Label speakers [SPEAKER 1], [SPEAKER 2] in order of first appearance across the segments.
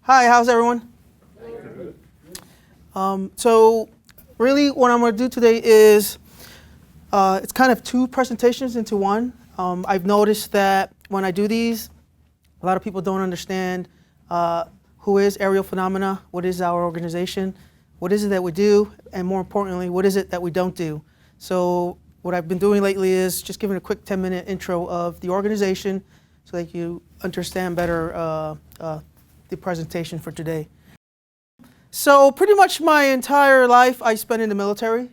[SPEAKER 1] Hi, how's everyone? So really what I'm going to do today is it's kind of two presentations into one. I've noticed that when I do these, a lot of people don't understand who is Aerial Phenomena, what is our organization, what is it that we do, and more importantly, what is it that we don't do. So what I've been doing lately is just giving a quick 10-minute intro of the organization so that you understand better the presentation for today. So pretty much my entire life I spent in the military.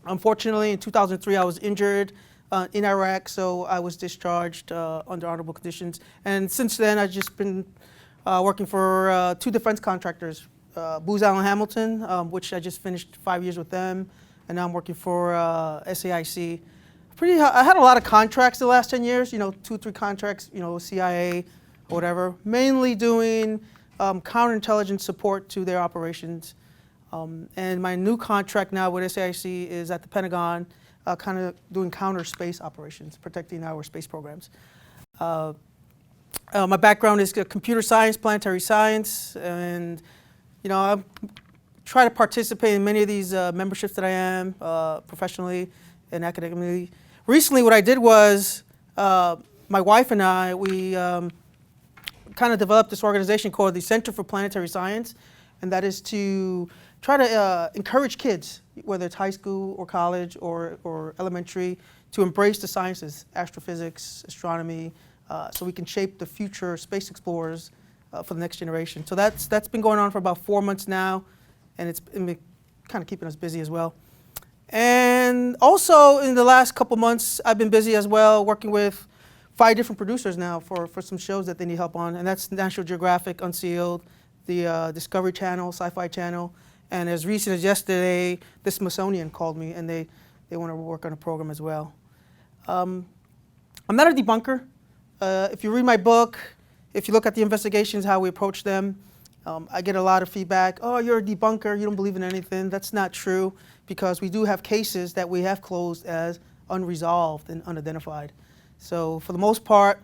[SPEAKER 1] Unfortunately, in 2003 I was injured in Iraq, so I was discharged under honorable conditions. And since then I've just been working for two defense contractors, Booz Allen Hamilton, which I just finished 5 years with them, and now I'm working for SAIC. I had a lot of contracts the last 10 years, 2 or 3 contracts, CIA, or whatever, mainly doing counterintelligence support to their operations. And my new contract now with SAIC is at the Pentagon, kind of doing counter space operations, protecting our space programs. My background is computer science, planetary science, and I try to participate in many of these memberships that I am professionally and academically. Recently, what I did was my wife and I, we kind of developed this organization called the Center for Planetary Science, and that is to try to encourage kids, whether it's high school or college or elementary, to embrace the sciences, astrophysics, astronomy, so we can shape the future space explorers for the next generation. So that's been going on for about 4 months now, and it's been kind of keeping us busy as well. And also in the last couple months, I've been busy as well, working with 5 different producers now for some shows that they need help on, and that's National Geographic, Unsealed, the Discovery Channel, Sci-Fi Channel, and as recent as yesterday, the Smithsonian called me and they want to work on a program as well. I'm not a debunker. If you read my book, if you look at the investigations, how we approach them, I get a lot of feedback. Oh, you're a debunker, you don't believe in anything. That's not true, because we do have cases that we have closed as unresolved and unidentified. So for the most part,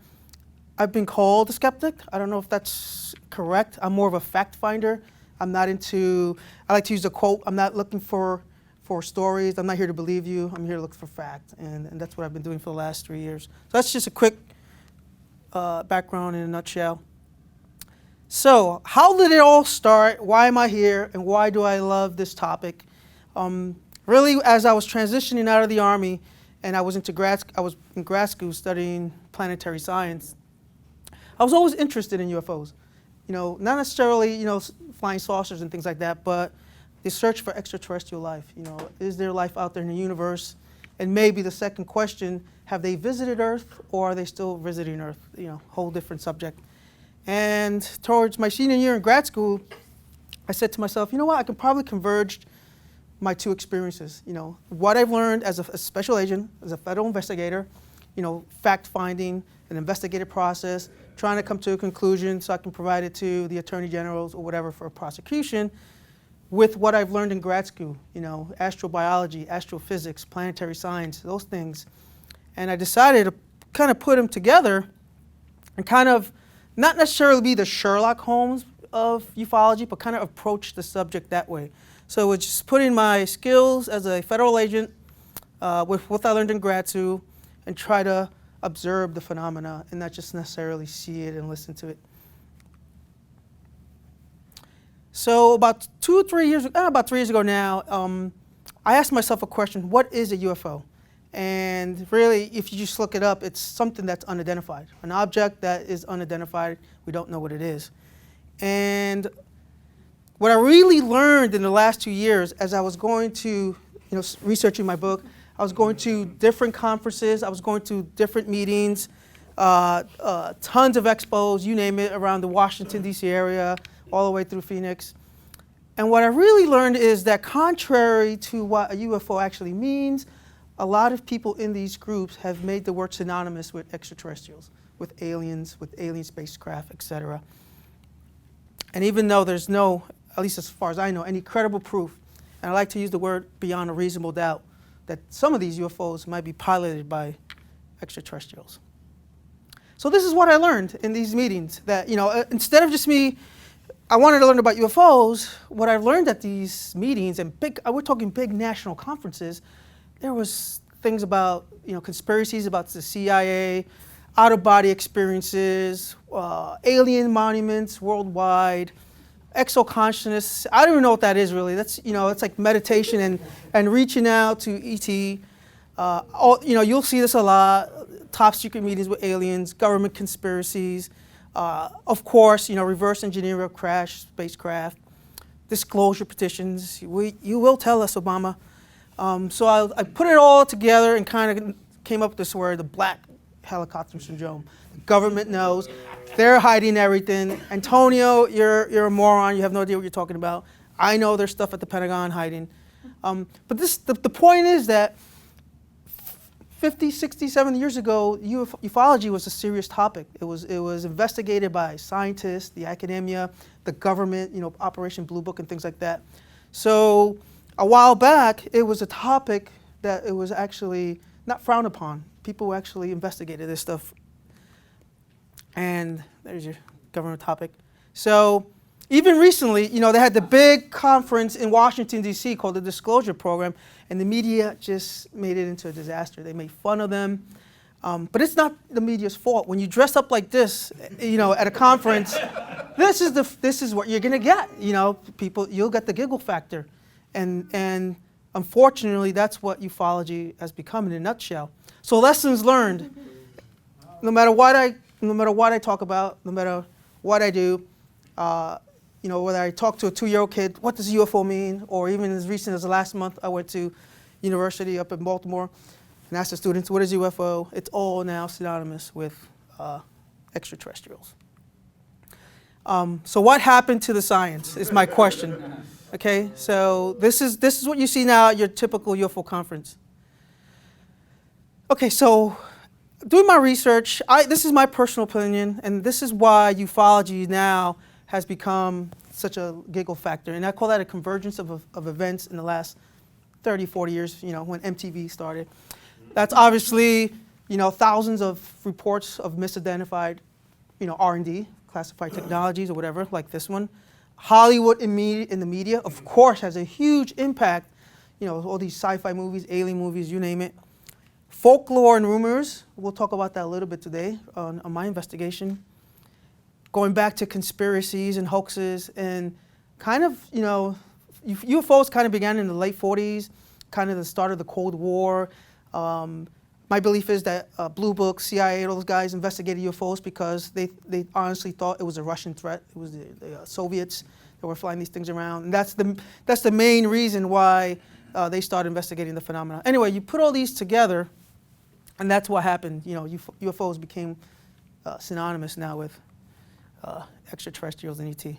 [SPEAKER 1] I've been called a skeptic. I don't know if that's correct. I'm more of a fact finder. I like to use the quote, I'm not looking for stories. I'm not here to believe you. I'm here to look for fact. And that's what I've been doing for the last 3 years. So that's just a quick background in a nutshell. So how did it all start? Why am I here? And why do I love this topic? Really, as I was transitioning out of the Army, and I was in grad school studying planetary science, I was always interested in UFOs. Not necessarily, flying saucers and things like that, but the search for extraterrestrial life. Is there life out there in the universe? And maybe the second question, have they visited Earth, or are they still visiting Earth? Whole different subject. And towards my senior year in grad school, I said to myself, what, I can probably converge my 2 experiences. What I've learned as a special agent, as a federal investigator, fact-finding, an investigative process, trying to come to a conclusion so I can provide it to the attorney generals or whatever for a prosecution, with what I've learned in grad school, astrobiology, astrophysics, planetary science, those things. And I decided to kind of put them together and kind of not necessarily be the Sherlock Holmes of ufology, but kind of approach the subject that way. So it's just putting my skills as a federal agent with what I learned in grad school and try to observe the phenomena and not just necessarily see it and listen to it. So about 3 years ago now, I asked myself a question: what is a UFO? And really, if you just look it up, it's something that's unidentified, an object that is unidentified. We don't know what it is. And what I really learned in the last 2 years, as I was going to, researching my book, I was going to different conferences, I was going to different meetings, tons of expos, you name it, around the Washington, D.C. area, all the way through Phoenix. And what I really learned is that contrary to what a UFO actually means, a lot of people in these groups have made the word synonymous with extraterrestrials, with aliens, with alien spacecraft, etc. And even though there's no, at least as far as I know, any credible proof, and I like to use the word beyond a reasonable doubt, that some of these UFOs might be piloted by extraterrestrials. So this is what I learned in these meetings, that, you know, instead of just me, I wanted to learn about UFOs. What I learned at these meetings, and we're talking big national conferences, there was things about, you know, conspiracies about the CIA, out-of-body experiences, alien monuments worldwide, exo-consciousness. I don't even know what that is really. That's, you know, it's like meditation and reaching out to ET. You know, you'll see this a lot. Top secret meetings with aliens, government conspiracies. Of course, you know, reverse engineering of crash spacecraft, disclosure petitions. You will tell us, Obama. So I put it all together and kind of came up with this word, the black helicopter syndrome. The government knows. They're hiding everything. Antonio, you're a moron. You have no idea what you're talking about. I know there's stuff at the Pentagon hiding. But the point is that 50, 60, 70 years ago, ufology was a serious topic. It was investigated by scientists, the academia, the government, you know, Operation Blue Book and things like that. So a while back, it was a topic that it was actually not frowned upon. People actually investigated this stuff. And there's your government topic. So even recently, you know, they had the big conference in Washington, D.C. called the Disclosure Program, and the media just made it into a disaster. They made fun of them. But it's not the media's fault. When you dress up like this, you know, at a conference, this is what you're going to get. You know, people, you'll get the giggle factor. And unfortunately, that's what ufology has become in a nutshell. So lessons learned. No matter what I talk about, no matter what I do, you know, whether I talk to a 2-year-old kid, what does UFO mean? Or even as recent as last month, I went to university up in Baltimore and asked the students, what is UFO? It's all now synonymous with extraterrestrials. So what happened to the science is my question. Okay, so this is what you see now at your typical UFO conference. Okay, so doing my research, this is my personal opinion, and this is why ufology now has become such a giggle factor. And I call that a convergence of events in the last 30, 40 years, you know, when MTV started. That's obviously, you know, thousands of reports of misidentified, you know, R&D, classified technologies or whatever, like this one. Hollywood in the media, of course, has a huge impact. You know, all these sci-fi movies, alien movies, you name it. Folklore and rumors, we'll talk about that a little bit today on my investigation. Going back to conspiracies and hoaxes, and kind of, you know, UFOs kind of began in the late 40s, kind of the start of the Cold War. My belief is that Blue Book, CIA, all those guys investigated UFOs because they honestly thought it was a Russian threat. It was the Soviets that were flying these things around. And that's the main reason why they started investigating the phenomena. Anyway, you put all these together, and that's what happened. You know, UFOs became synonymous now with extraterrestrials and ET.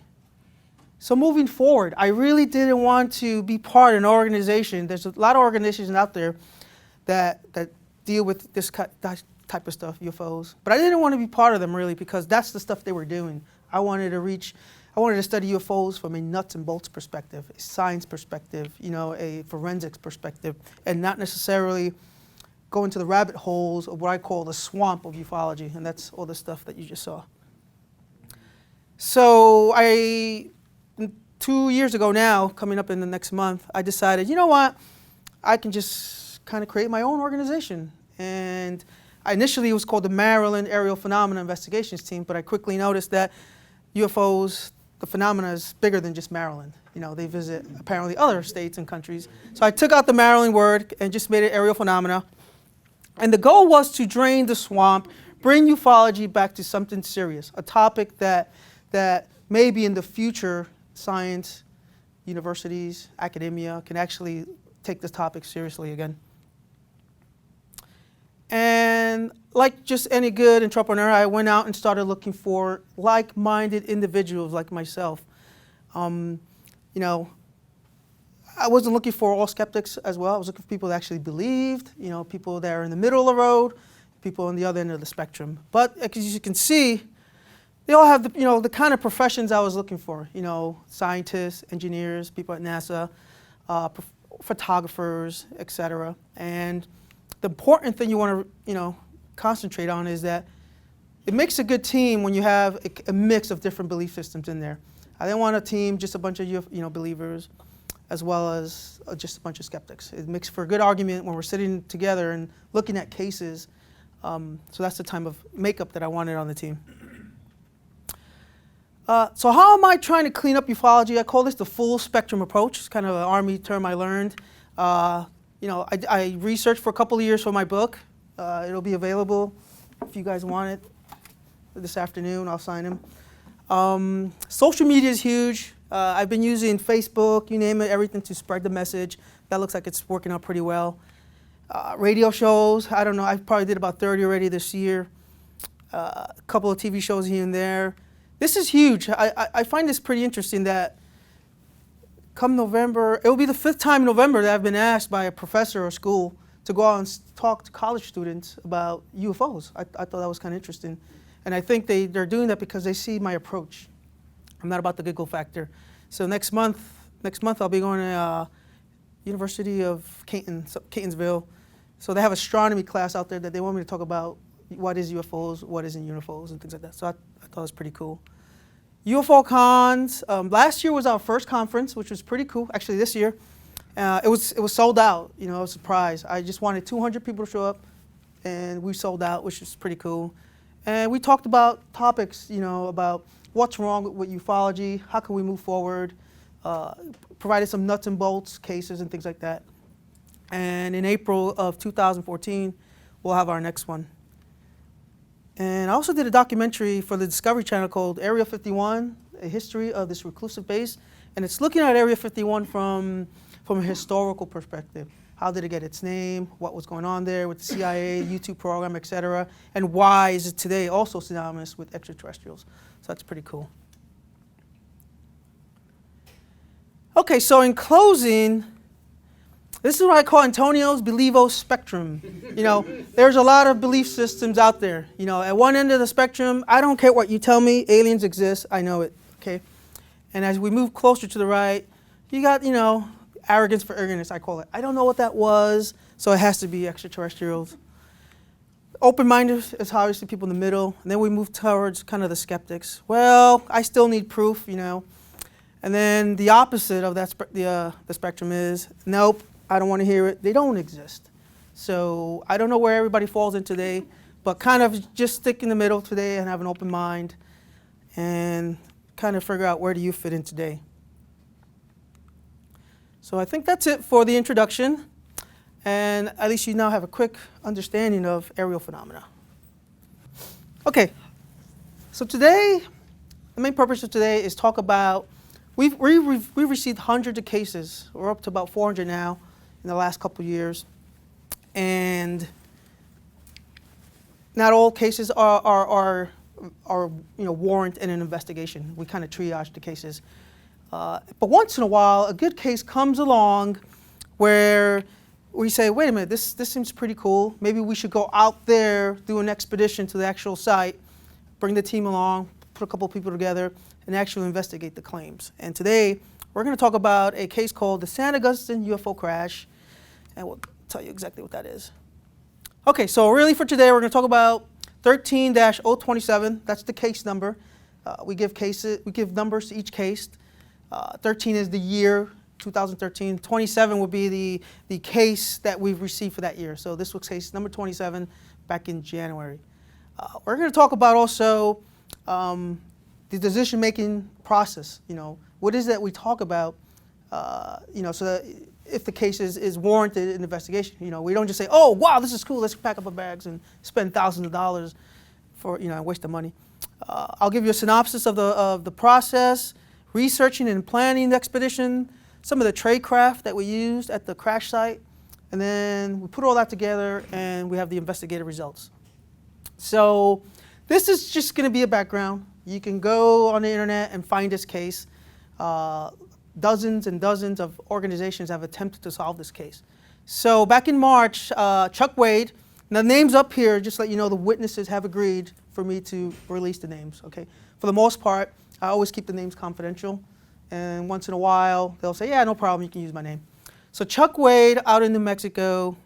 [SPEAKER 1] So moving forward, I really didn't want to be part of an organization. There's a lot of organizations out there that deal with this type of stuff, UFOs. But I didn't want to be part of them really because that's the stuff they were doing. I wanted to study UFOs from a nuts and bolts perspective, a science perspective, you know, a forensics perspective, and not necessarily go into the rabbit holes of what I call the swamp of ufology, and that's all the stuff that you just saw. So 2 years ago now, coming up in the next month, I decided, you know what, I can just kind of create my own organization. And initially it was called the Maryland Aerial Phenomena Investigations Team, but I quickly noticed that UFOs, the phenomena is bigger than just Maryland. You know, they visit apparently other states and countries. So I took out the Maryland word and just made it aerial phenomena. And the goal was to drain the swamp, bring ufology back to something serious, a topic that maybe in the future science, universities, academia can actually take this topic seriously again. And like just any good entrepreneur, I went out and started looking for like-minded individuals like myself. You know, I wasn't looking for all skeptics as well. I was looking for people that actually believed, you know, people that are in the middle of the road, people on the other end of the spectrum. But as you can see, they all have the, you know, the kind of professions I was looking for, you know, scientists, engineers, people at NASA, photographers, etc. And the important thing you want to, you know, concentrate on is that it makes a good team when you have a mix of different belief systems in there. I didn't want a team just a bunch of, you know, believers as well as just a bunch of skeptics. It makes for a good argument when we're sitting together and looking at cases. So that's the type of makeup that I wanted on the team. So how am I trying to clean up ufology? I call this the full spectrum approach. It's kind of an Army term I learned. You know, I researched for a couple of years for my book. It'll be available if you guys want it this afternoon. I'll sign them. Social media is huge. I've been using Facebook, you name it, everything to spread the message. That looks like it's working out pretty well. Radio shows, I don't know, I probably did about 30 already this year. A couple of TV shows here and there. This is huge. I find this pretty interesting that come November, it will be the 5th time in November that I've been asked by a professor or school to go out and talk to college students about UFOs. I thought that was kind of interesting. And I think they're doing that because they see my approach. I'm not about the giggle factor. So next month I'll be going to University of Catonsville. So they have astronomy class out there that they want me to talk about what is UFOs, what isn't UFOs, and things like that. So I thought it was pretty cool. UFO cons. Last year was our first conference, which was pretty cool. Actually, this year, it was sold out. You know, it was a surprise. I just wanted 200 people to show up, and we sold out, which was pretty cool. And we talked about topics, you know, about what's wrong with ufology, how can we move forward, provided some nuts and bolts cases and things like that. And in April of 2014, we'll have our next one. And I also did a documentary for the Discovery Channel called Area 51, A History of this Reclusive Base. And it's looking at Area 51 from a historical perspective. How did it get its name? What was going on there with the CIA, U-2 program, et cetera? And why is it today also synonymous with extraterrestrials? So that's pretty cool. Okay, so in closing, this is what I call Antonio's Believo spectrum. You know, there's a lot of belief systems out there. You know, at one end of the spectrum, I don't care what you tell me, aliens exist, I know it, okay? And as we move closer to the right, you got, you know, arrogance for ignorance, I call it. I don't know what that was, so it has to be extraterrestrials. Open-minded is obviously people in the middle, and then we move towards kind of the skeptics. Well, I still need proof, you know. And then the opposite of that the spectrum is, nope, I don't want to hear it. They don't exist. So I don't know where everybody falls in today, but kind of just stick in the middle today and have an open mind and kind of figure out where do you fit in today. So I think that's it for the introduction, and at least you now have a quick understanding of aerial phenomena. Okay, so today, the main purpose of today is talk about, we've received hundreds of cases. We're up to about 400 now in the last couple of years, and not all cases are you know, warrant in an investigation. We kind of triage the cases. But once in a while, a good case comes along where we say, wait a minute, this seems pretty cool. Maybe we should go out there, do an expedition to the actual site, bring the team along, put a couple of people together, and actually investigate the claims. And today, we're going to talk about a case called the San Agustin UFO crash, and we'll tell you exactly what that is. Okay, so really for today, we're going to talk about 13-027. That's the case number. We give numbers to each case. 13 is the year, 2013. 27 would be the case that we've received for that year. So this was case number 27 back in January. We're going to talk about also the decision-making process. You know, what is that we talk about, you know, so that if the case is warranted in investigation. You know, we don't just say, oh, wow, this is cool, let's pack up our bags and spend thousands of dollars for, you know, waste of money. I'll give you a synopsis of the process, researching and planning the expedition, some of the tradecraft that we used at the crash site, and then we put all that together and we have the investigative results. So this is just going to be a background. You can go on the internet and find this case. dozens and dozens of organizations have attempted to solve this case. So back in March, Chuck Wade, and the names up here, just let you know the witnesses have agreed for me to release the names, okay? For the most part, I always keep the names confidential, and once in a while, they'll say, yeah, no problem, you can use my name. So Chuck Wade out in New Mexico,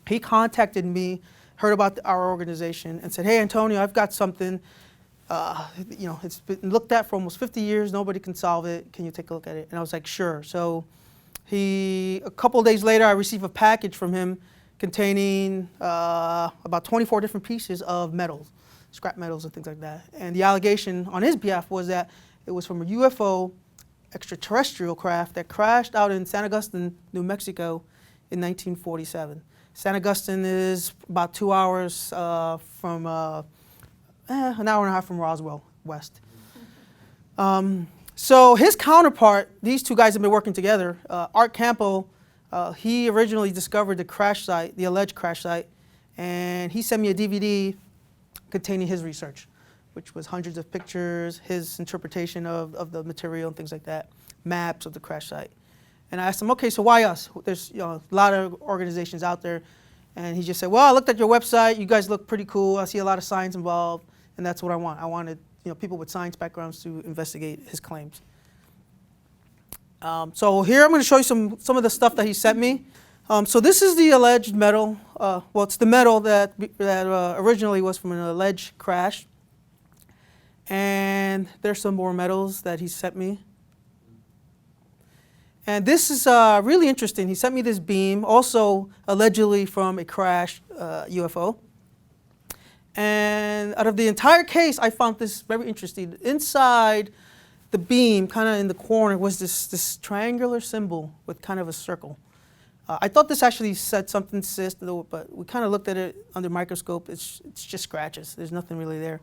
[SPEAKER 1] he contacted me, heard about our organization, and said, hey, Antonio, I've got something. It's been looked at for almost 50 years. Nobody can solve it. Can you take a look at it? And I was like, sure. So a couple of days later, I received a package from him containing about 24 different pieces of metals, scrap metals and things like that. And the allegation on his behalf was that it was from a UFO extraterrestrial craft that crashed out in San Agustin, New Mexico in 1947. San Agustin is about 2 hours from an hour and a half from Roswell, west. So his counterpart, these two guys have been working together. Art Campo, he originally discovered the crash site, the alleged crash site, and he sent me a DVD containing his research, which was hundreds of pictures, his interpretation of the material and things like that, maps of the crash site. And I asked him, okay, so why us? There's a lot of organizations out there. And he just said, well, I looked at your website. You guys look pretty cool. I see a lot of science involved. And that's what I want. I wanted people with science backgrounds to investigate his claims. So here I'm going to show you some of the stuff that he sent me. So this is the alleged metal. Well, it's the metal that originally was from an alleged crash. And there's some more metals that he sent me. And this is really interesting. He sent me this beam, also allegedly from a crashed UFO. And out of the entire case, I found this very interesting. Inside the beam, kind of in the corner, was this triangular symbol with kind of a circle. I thought this actually said something cis, but we kind of looked at it under microscope. It's just scratches. There's nothing really there.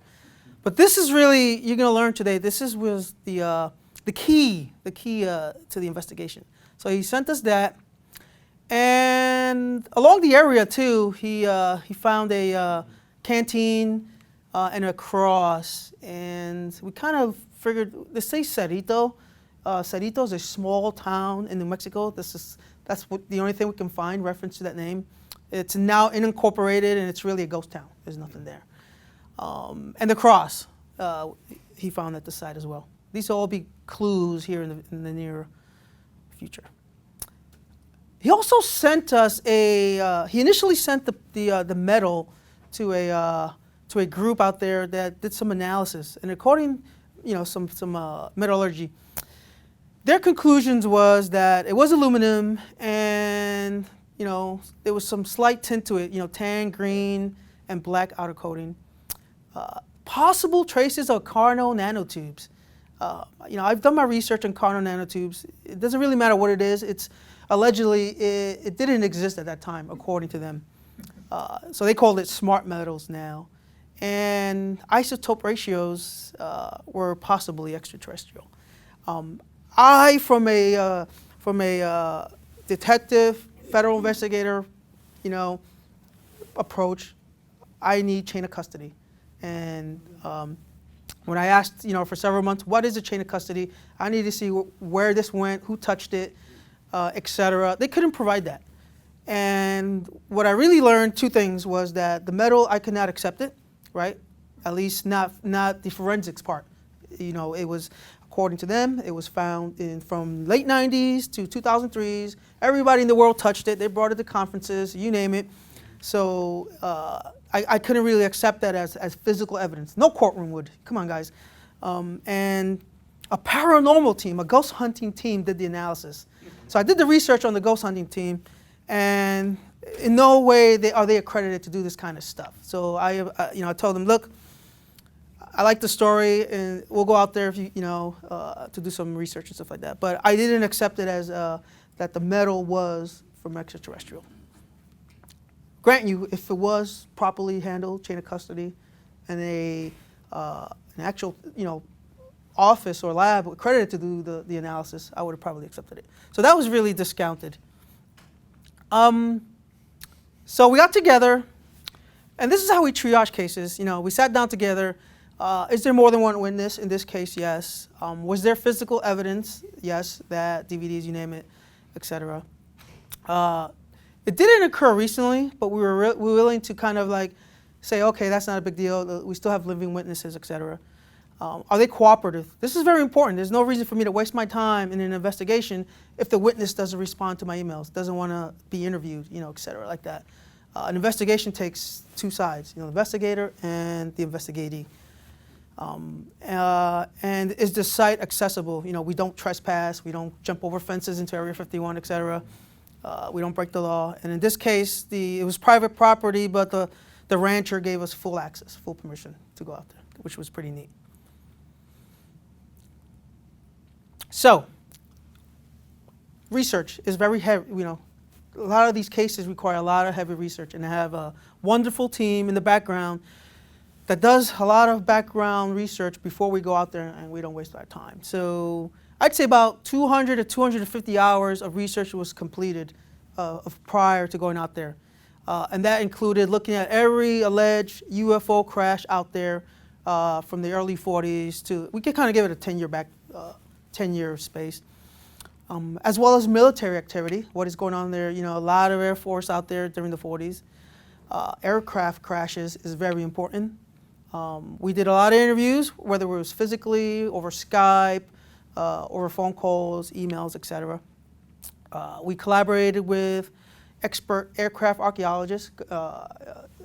[SPEAKER 1] But this is really, you're going to learn today, was the key to the investigation. So he sent us that, and along the area too, he found a canteen and a cross, and we kind of figured, they say Cerrito. Cerrito is a small town in New Mexico. That's the only thing we can find reference to that name. It's now unincorporated, and it's really a ghost town. There's nothing there. And the cross, he found at the site as well. These will all be clues here in the near future. He also sent us he initially sent the metal to a group out there that did some analysis, and according, some metallurgy, their conclusions was that it was aluminum, and there was some slight tint to it, tan, green, and black outer coating. Possible traces of carnal nanotubes. I've done my research on carnal nanotubes. It doesn't really matter what it is. It's allegedly, it didn't exist at that time, according to them. So they called it smart metals now. And isotope ratios were possibly extraterrestrial. I, from a detective, federal investigator, approach, I need chain of custody. And when I asked, for several months, what is a chain of custody? I need to see where this went, who touched it, etc. They couldn't provide that. And what I really learned, two things, was that the metal, I could not accept it, right? At least not the forensics part. It was, according to them, it was found from late 90s to 2003s. Everybody in the world touched it. They brought it to conferences, you name it. So I couldn't really accept that as physical evidence. No courtroom would. Come on, guys. And a paranormal team, a ghost hunting team, did the analysis. So I did the research on the ghost hunting team, and in no way are they accredited to do this kind of stuff. So I told them, look, I like the story, and we'll go out there if to do some research and stuff like that. But I didn't accept it as that the metal was from extraterrestrial. Grant you, if it was properly handled, chain of custody, and an actual, office or lab accredited to do the analysis, I would have probably accepted it. So that was really discounted. So we got together, and this is how we triage cases. We sat down together. Is there more than one witness? In this case, yes. Was there physical evidence? Yes, that DVDs, you name it, etc. It didn't occur recently, but we were willing to kind of like say, okay, that's not a big deal. We still have living witnesses, etc. Are they cooperative? This is very important. There's no reason for me to waste my time in an investigation if the witness doesn't respond to my emails, doesn't want to be interviewed, etc. like that. An investigation takes two sides, the investigator and the investigatee. And is the site accessible? We don't trespass, we don't jump over fences into Area 51, etc. We don't break the law. And in this case, it was private property, but the rancher gave us full access, full permission to go out there, which was pretty neat. So, research is very heavy. A lot of these cases require a lot of heavy research, and I have a wonderful team in the background that does a lot of background research before we go out there, and we don't waste our time. So I'd say about 200 to 250 hours of research was completed prior to going out there. And that included looking at every alleged UFO crash out there from the early 40s to, we could kind of give it a 10-year space. As well as military activity, what is going on there. A lot of Air Force out there during the 40s. Aircraft crashes is very important. We did a lot of interviews, whether it was physically, over Skype, over phone calls, emails, etc. We collaborated with expert aircraft archaeologists,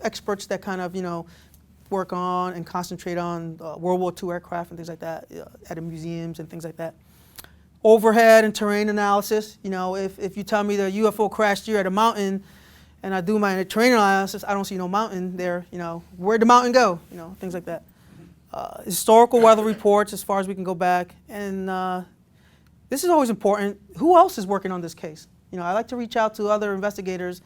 [SPEAKER 1] experts that kind of, work on and concentrate on World War II aircraft and things like that at the museums and things like that. Overhead and terrain analysis. If you tell me the UFO crashed here at a mountain and I do my terrain analysis, I don't see no mountain there, where'd the mountain go? Things like that. Historical weather reports as far as we can go back. And this is always important. Who else is working on this case? I like to reach out to other investigators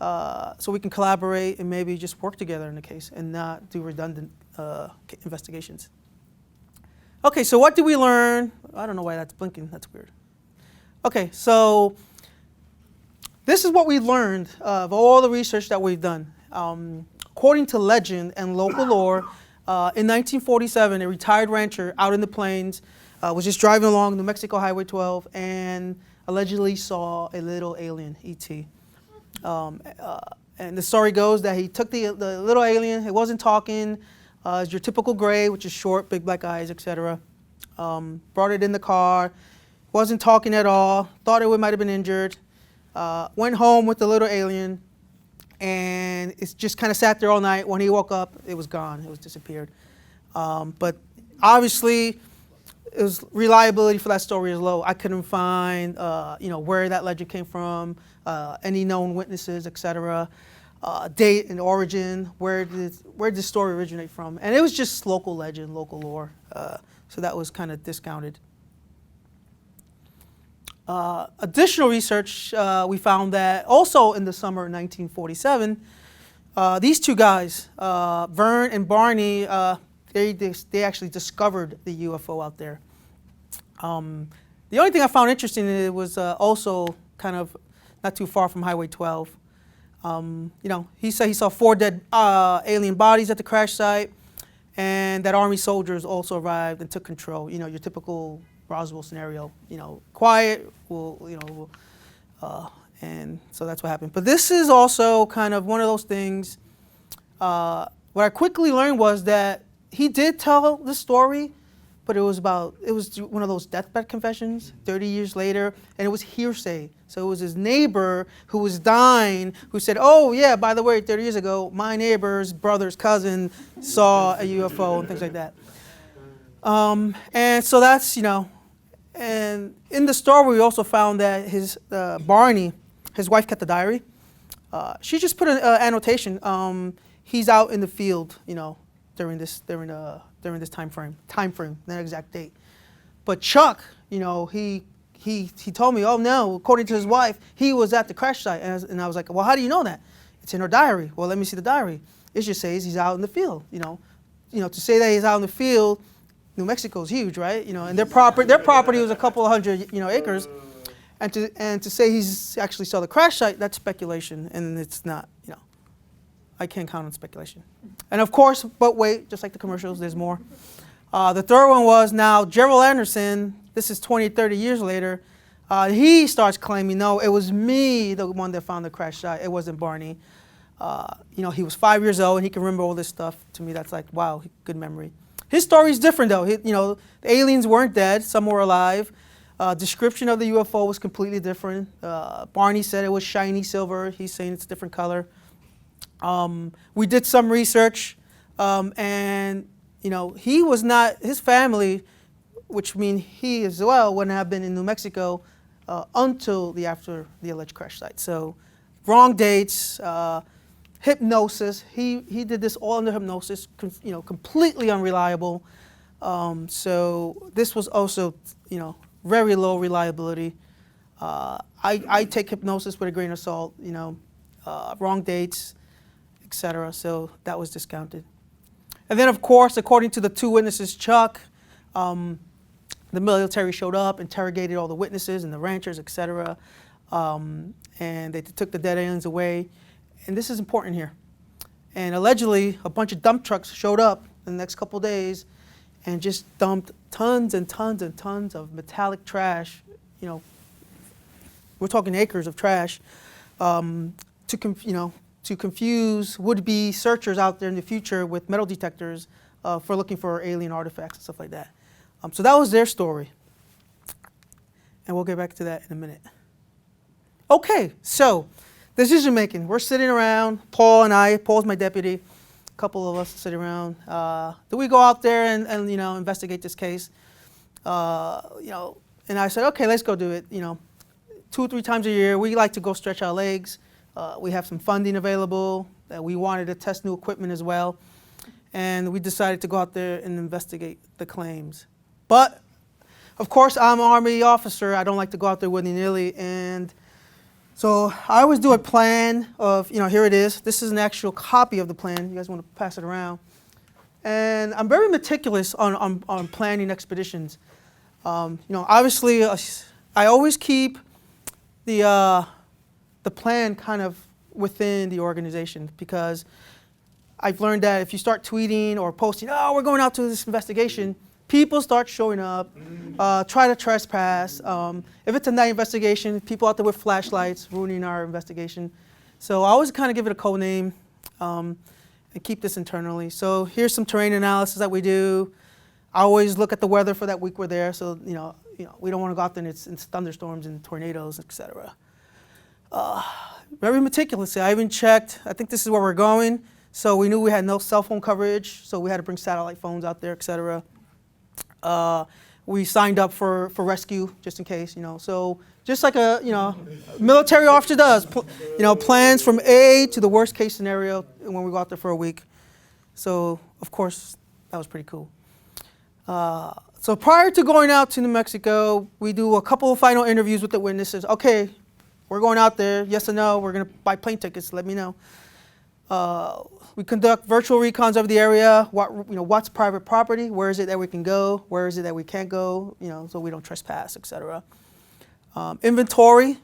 [SPEAKER 1] so we can collaborate and maybe just work together in the case and not do redundant investigations. Okay, so what did we learn? I don't know why that's blinking. That's weird. Okay, so this is what we learned of all the research that we've done. According to legend and local lore, in 1947, a retired rancher out in the plains was just driving along New Mexico Highway 12 and allegedly saw a little alien, ET. And the story goes that he took the little alien, it wasn't talking, it's your typical gray, which is short, big black eyes, etc. Brought it in the car, wasn't talking at all, thought it might have been injured, went home with the little alien, and it just kind of sat there all night. When he woke up, it was gone, it was disappeared. But obviously, reliability for that story is low. I couldn't find, where that legend came from, any known witnesses, etc. Date and origin, where did the story originate from? And it was just local legend, local lore. So that was kind of discounted. Additional research, we found that also in the summer of 1947, these two guys, Vern and Barney, they actually discovered the UFO out there. The only thing I found interesting in it was also kind of not too far from Highway 12. He said he saw 4 dead alien bodies at the crash site, and that Army soldiers also arrived and took control. Your typical Roswell scenario. Quiet. And so that's what happened. But this is also kind of one of those things. What I quickly learned was that he did tell the story, but it was one of those deathbed confessions 30 years later, and it was hearsay. So it was his neighbor who was dying who said, oh yeah, by the way, 30 years ago, my neighbor's brother's cousin saw a UFO and things like that. And so that's, and in the story we also found that his, Barney, his wife kept a diary. She just put an annotation, he's out in the field, during this time frame, not exact date. But Chuck, he told me, oh no, according to his wife, he was at the crash site. And I was like, well, how do you know that? It's in her diary. Well, let me see the diary. It just says he's out in the field, to say that he's out in the field, New Mexico is huge, right? And their property was a couple of hundred, acres. And to say he's actually saw the crash site, that's speculation, and it's not, I can't count on speculation. And of course, but wait, just like the commercials, there's more. The third one was now Gerald Anderson, this is 20, 30 years later, he starts claiming, no, it was me, the one that found the crash site, it wasn't Barney. You know, he was 5 years old and he can remember all this stuff. To me, that's like, wow, good memory. His story is different though. You know, the aliens weren't dead, some were alive. Description of the UFO was completely different. Barney said it was shiny silver. He's saying it's a different color. We did some research, and you know, he was not, his family, which means he as well, wouldn't have been in New Mexico until after the alleged crash site. So, wrong dates, hypnosis. He did this all under hypnosis. You know, completely unreliable. So this was also, you know, very low reliability. I take hypnosis with a grain of salt. You know, wrong dates, etc. So that was discounted. And then, of course, according to the two witnesses, Chuck, the military showed up, interrogated all the witnesses and the ranchers, etc. And they took the dead aliens away. And this is important here. And allegedly, a bunch of dump trucks showed up in the next couple of days and just dumped tons and tons and tons of metallic trash. You know, we're talking acres of trash to confuse would-be searchers out there in the future with metal detectors for looking for alien artifacts and stuff like that. So that was their story. And we'll get back to that in a minute. Okay, so decision making. We're sitting around, Paul and I, Paul's my deputy, a couple of us sitting around. Do we go out there and you know, investigate this case? You know, and I said, okay, let's go do it. You know, 2 or 3 times a year, we like to go stretch our legs. We have some funding available. We wanted to test new equipment as well. And we decided to go out there and investigate the claims. But, of course, I'm an Army officer. I don't like to go out there willy-nilly. And so I always do a plan of, you know, here it is. This is an actual copy of the plan. You guys want to pass it around. And I'm very meticulous on planning expeditions. You know, obviously, I always keep the plan kind of within the organization, because I've learned that if you start tweeting or posting, oh, we're going out to this investigation, people start showing up, try to trespass. If it's a night investigation, people out there with flashlights ruining our investigation. So I always kind of give it a code name and keep this internally. So here's some terrain analysis that we do. I always look at the weather for that week we're there. So you know, we don't want to go out there and it's thunderstorms and tornadoes, etc. Very meticulously. I even checked. I think this is where we're going. So we knew we had no cell phone coverage. So we had to bring satellite phones out there, etc. We signed up for rescue just in case, you know. So just like a, you know, military officer does, you know, plans from A to the worst case scenario when we go out there for a week. So of course that was pretty cool. So prior to going out to New Mexico, we do a couple of final interviews with the witnesses. Okay, we're going out there. Yes or no? We're going to buy plane tickets. Let me know. We conduct virtual recons of the area. What's private property? Where is it that we can go? Where is it that we can't go? You know, so we don't trespass, etc. Inventory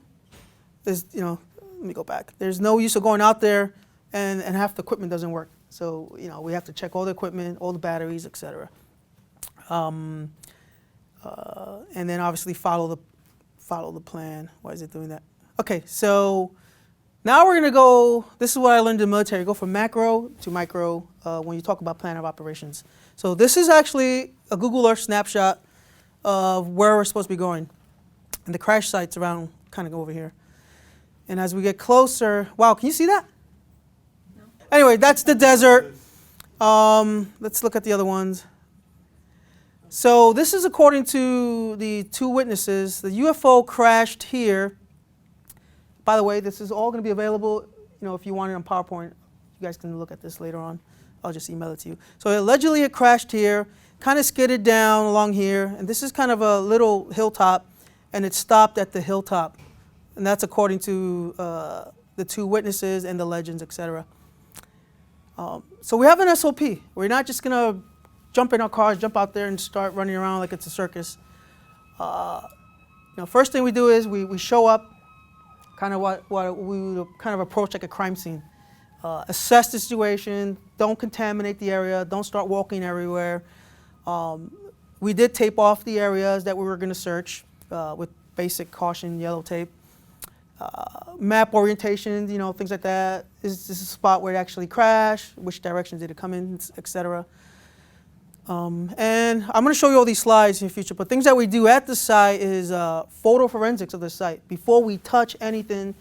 [SPEAKER 1] is, you know, let me go back. There's no use of going out there and half the equipment doesn't work. So, you know, we have to check all the equipment, all the batteries, etc. And then obviously follow the plan. Why is it doing that? Okay, so now we're going to go, this is what I learned in the military, go from macro to micro when you talk about plan of operations. So this is actually a Google Earth snapshot of where we're supposed to be going. And the crash site's around, kind of go over here. And as we get closer, wow, can you see that? No. Anyway, that's the desert. Let's look at the other ones. So this is according to the two witnesses. The UFO crashed here. By the way, this is all going to be available, you know, if you want it on PowerPoint. You guys can look at this later on. I'll just email it to you. So allegedly it crashed here, kind of skidded down along here, and this is kind of a little hilltop, and it stopped at the hilltop. And that's according to the two witnesses and the legends, etc. So we have an SOP. We're not just going to jump in our cars, jump out there and start running around like it's a circus. You know, first thing we do is we show up, kind of what we would kind of approach like a crime scene. assess the situation, don't contaminate the area, don't start walking everywhere. We did tape off the areas that we were going to search with basic caution yellow tape. Map orientation, things like that. Is this a spot where it actually crashed? Which directions did it come in, etc. And I'm going to show you all these slides in the future, but things that we do at the site is photo forensics of the site. Before we touch anything,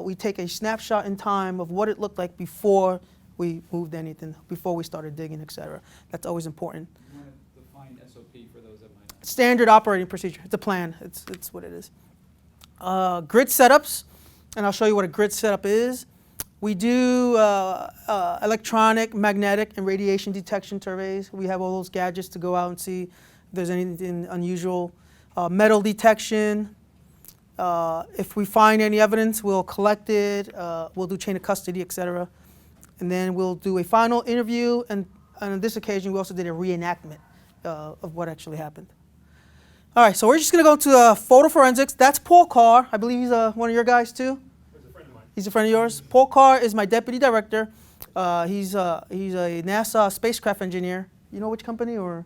[SPEAKER 1] we take a snapshot in time of what it looked like before we moved anything, before we started digging, etc. That's always important.
[SPEAKER 2] You want to define SOP for those that might not.
[SPEAKER 1] Standard operating procedure. It's a plan. It's what it is. Grid setups, and I'll show you what a grid setup is. We do electronic, magnetic, and radiation detection surveys. We have all those gadgets to go out and see if there's anything unusual. Metal detection. If we find any evidence, we'll collect it. We'll do chain of custody, etc. And then we'll do a final interview. And on this occasion, we also did a reenactment of what actually happened. All right, so we're just going to go to photo forensics. That's Paul Carr. I believe he's one of your guys, too.
[SPEAKER 3] He's a friend of mine.
[SPEAKER 1] He's a friend of yours. Paul Carr is my deputy director. He's a NASA spacecraft engineer. You know which company, or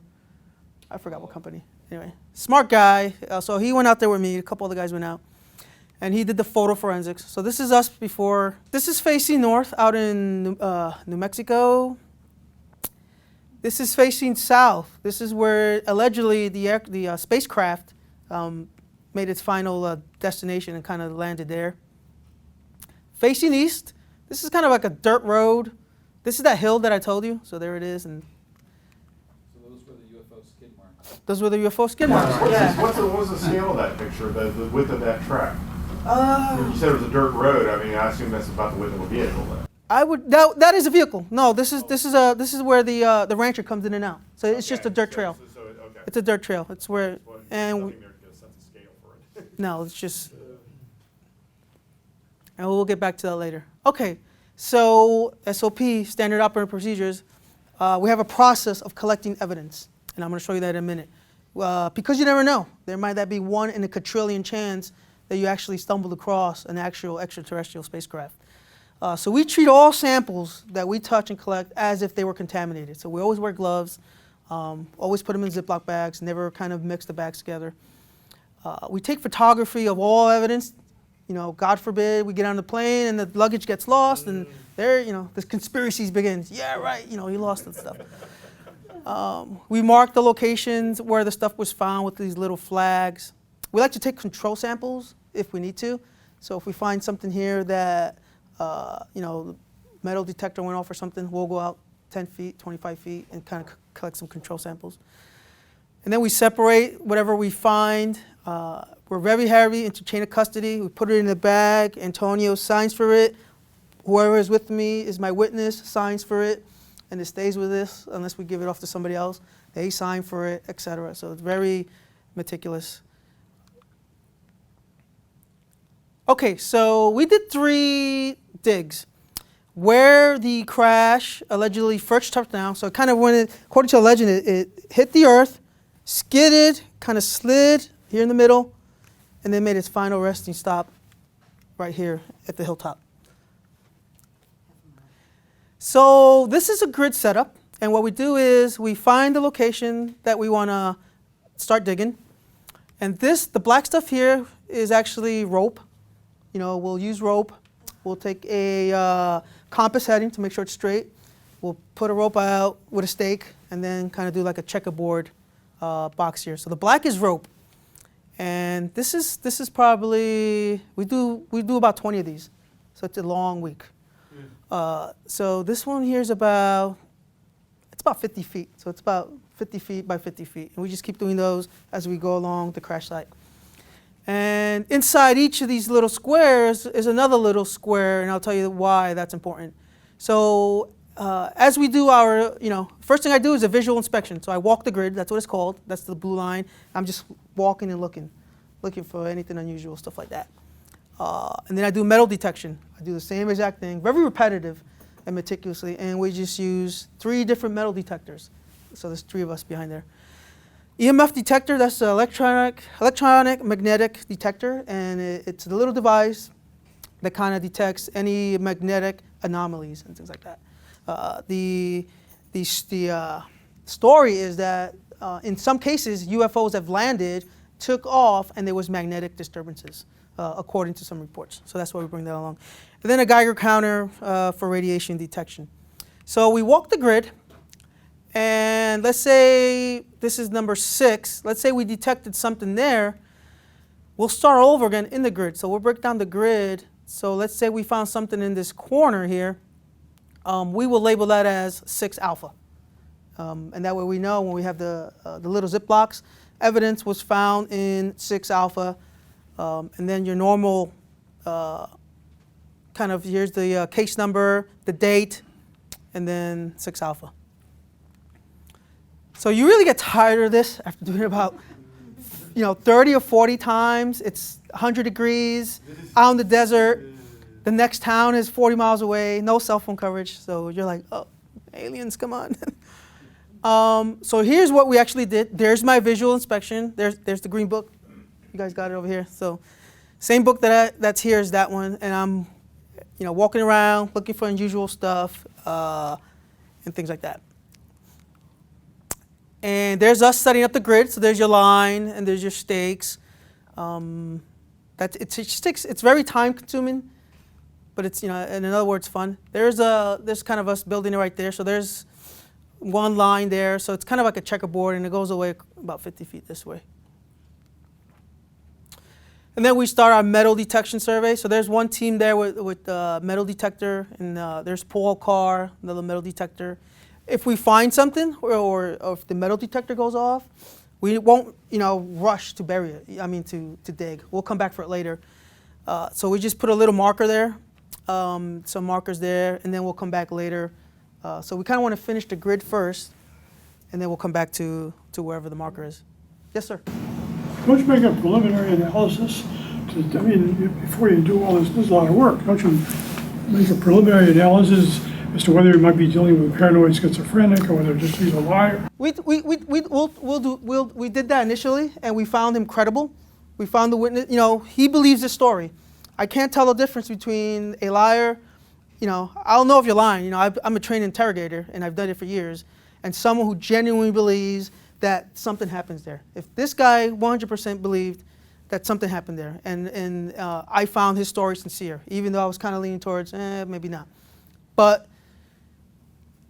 [SPEAKER 1] I forgot what company. Anyway, smart guy. So he went out there with me. A couple other guys went out, and he did the photo forensics. So this is us before. This is facing north out in New Mexico. This is facing south. This is where allegedly the spacecraft made its final destination and kind of landed there. Facing east, this is kind of like a dirt road. This is that hill that I told you. So there it is. And
[SPEAKER 2] So those were the UFO skid marks.
[SPEAKER 1] those were the UFO skid marks. Yeah.
[SPEAKER 3] What was the scale of that picture, the width of that track? You said it was a dirt road. I mean, I assume that's about the width of a vehicle then.
[SPEAKER 1] That is a vehicle. No, this is where the rancher comes in and out. So it's just a dirt trail.
[SPEAKER 3] Okay.
[SPEAKER 1] It's a dirt trail. It's where and
[SPEAKER 3] Nothing there to get a sense of scale for it.
[SPEAKER 1] no, it's just. And we'll get back to that later. Okay, so SOP, standard operating procedures. We have a process of collecting evidence, and I'm going to show you that in a minute. Because you never know, there might be 1 in a quadrillion chance that you actually stumbled across an actual extraterrestrial spacecraft. So we treat all samples that we touch and collect as if they were contaminated. So we always wear gloves, always put them in Ziploc bags, never kind of mix the bags together. We take photography of all evidence. God forbid we get on the plane and the luggage gets lost, and there, the conspiracies begins. Yeah, right, he lost and stuff. We mark the locations where the stuff was found with these little flags. We like to take control samples if we need to. So if we find something here that, the metal detector went off or something, we'll go out 10 feet, 25 feet, and kind of collect some control samples. And then we separate whatever we find. We're very heavy into chain of custody. We put it in a bag. Antonio signs for it. Whoever is with me is my witness, signs for it, and it stays with us unless we give it off to somebody else. They sign for it, etc. So it's very meticulous. Okay, so we did 3 digs where the crash allegedly first touched down. So it kind of went, according to a legend, it hit the earth, skidded, kind of slid here in the middle, and then made its final resting stop right here at the hilltop. So this is a grid setup, and what we do is we find the location that we want to start digging, and the black stuff here is actually rope. We'll use rope. We'll take a compass heading to make sure it's straight. We'll put a rope out with a stake and then kind of do like a checkerboard box here. So the black is rope, and this is probably we do about 20 of these. So it's a long week. So this one here is about 50 feet. So it's about 50 feet by 50 feet, and we just keep doing those as we go along the crash site. And inside each of these little squares is another little square, and I'll tell you why that's important. So as we do our, first thing I do is a visual inspection. So I walk the grid, that's what it's called. That's the blue line. I'm just walking and looking for anything unusual, stuff like that. And then I do metal detection. I do the same exact thing, very repetitive and meticulously, and we just use 3 different metal detectors. So there's 3 of us behind there. EMF detector, that's the electronic magnetic detector, and it's a little device that kind of detects any magnetic anomalies and things like that. The story is that in some cases UFOs have landed, took off, and there was magnetic disturbances, according to some reports. So that's why we bring that along. And then a Geiger counter for radiation detection. So we walk the grid, and let's say this is number 6. Let's say we detected something there. We'll start over again in the grid. So we'll break down the grid. So let's say we found something in this corner here. We will label that as 6 alpha. And that way we know when we have the little Ziplocs, evidence was found in 6 alpha. And then your normal kind of, here's the case number, the date, and then 6 alpha. So you really get tired of this after doing it about 30 or 40 times. It's 100 degrees, out in the desert. The next town is 40 miles away, no cell phone coverage. So you're like, oh, aliens, come on. So here's what we actually did. There's my visual inspection. There's the green book. You guys got it over here. So same book that's here as that one. And I'm walking around looking for unusual stuff and things like that. And there's us setting up the grid. So there's your line and there's your stakes. It's very time consuming, but it's in other words fun. There's kind of us building it right there. So there's one line there. So it's kind of like a checkerboard, and it goes away about 50 feet this way. And then we start our metal detection survey. So there's one team there with metal detector, and there's Paul Carr, another metal detector. If we find something, or if the metal detector goes off, we won't, rush to bury it. To dig. We'll come back for it later. So we just put a little marker there, some markers there, and then we'll come back later. So we kind of want to finish the grid first, and then we'll come back to wherever the marker is. Yes, sir.
[SPEAKER 4] Don't you make a preliminary analysis? Before you do all this is a lot of work. Don't you make a preliminary analysis as to whether you might be dealing with paranoid schizophrenic or whether just he's a liar?
[SPEAKER 1] We did that initially, and we found him credible. We found the witness. He believes the story. I can't tell the difference between a liar. I'll know if you're lying. I'm a trained interrogator, and I've done it for years, and someone who genuinely believes that something happens there. If this guy 100% believed that something happened there, and I found his story sincere, even though I was kind of leaning towards, maybe not. But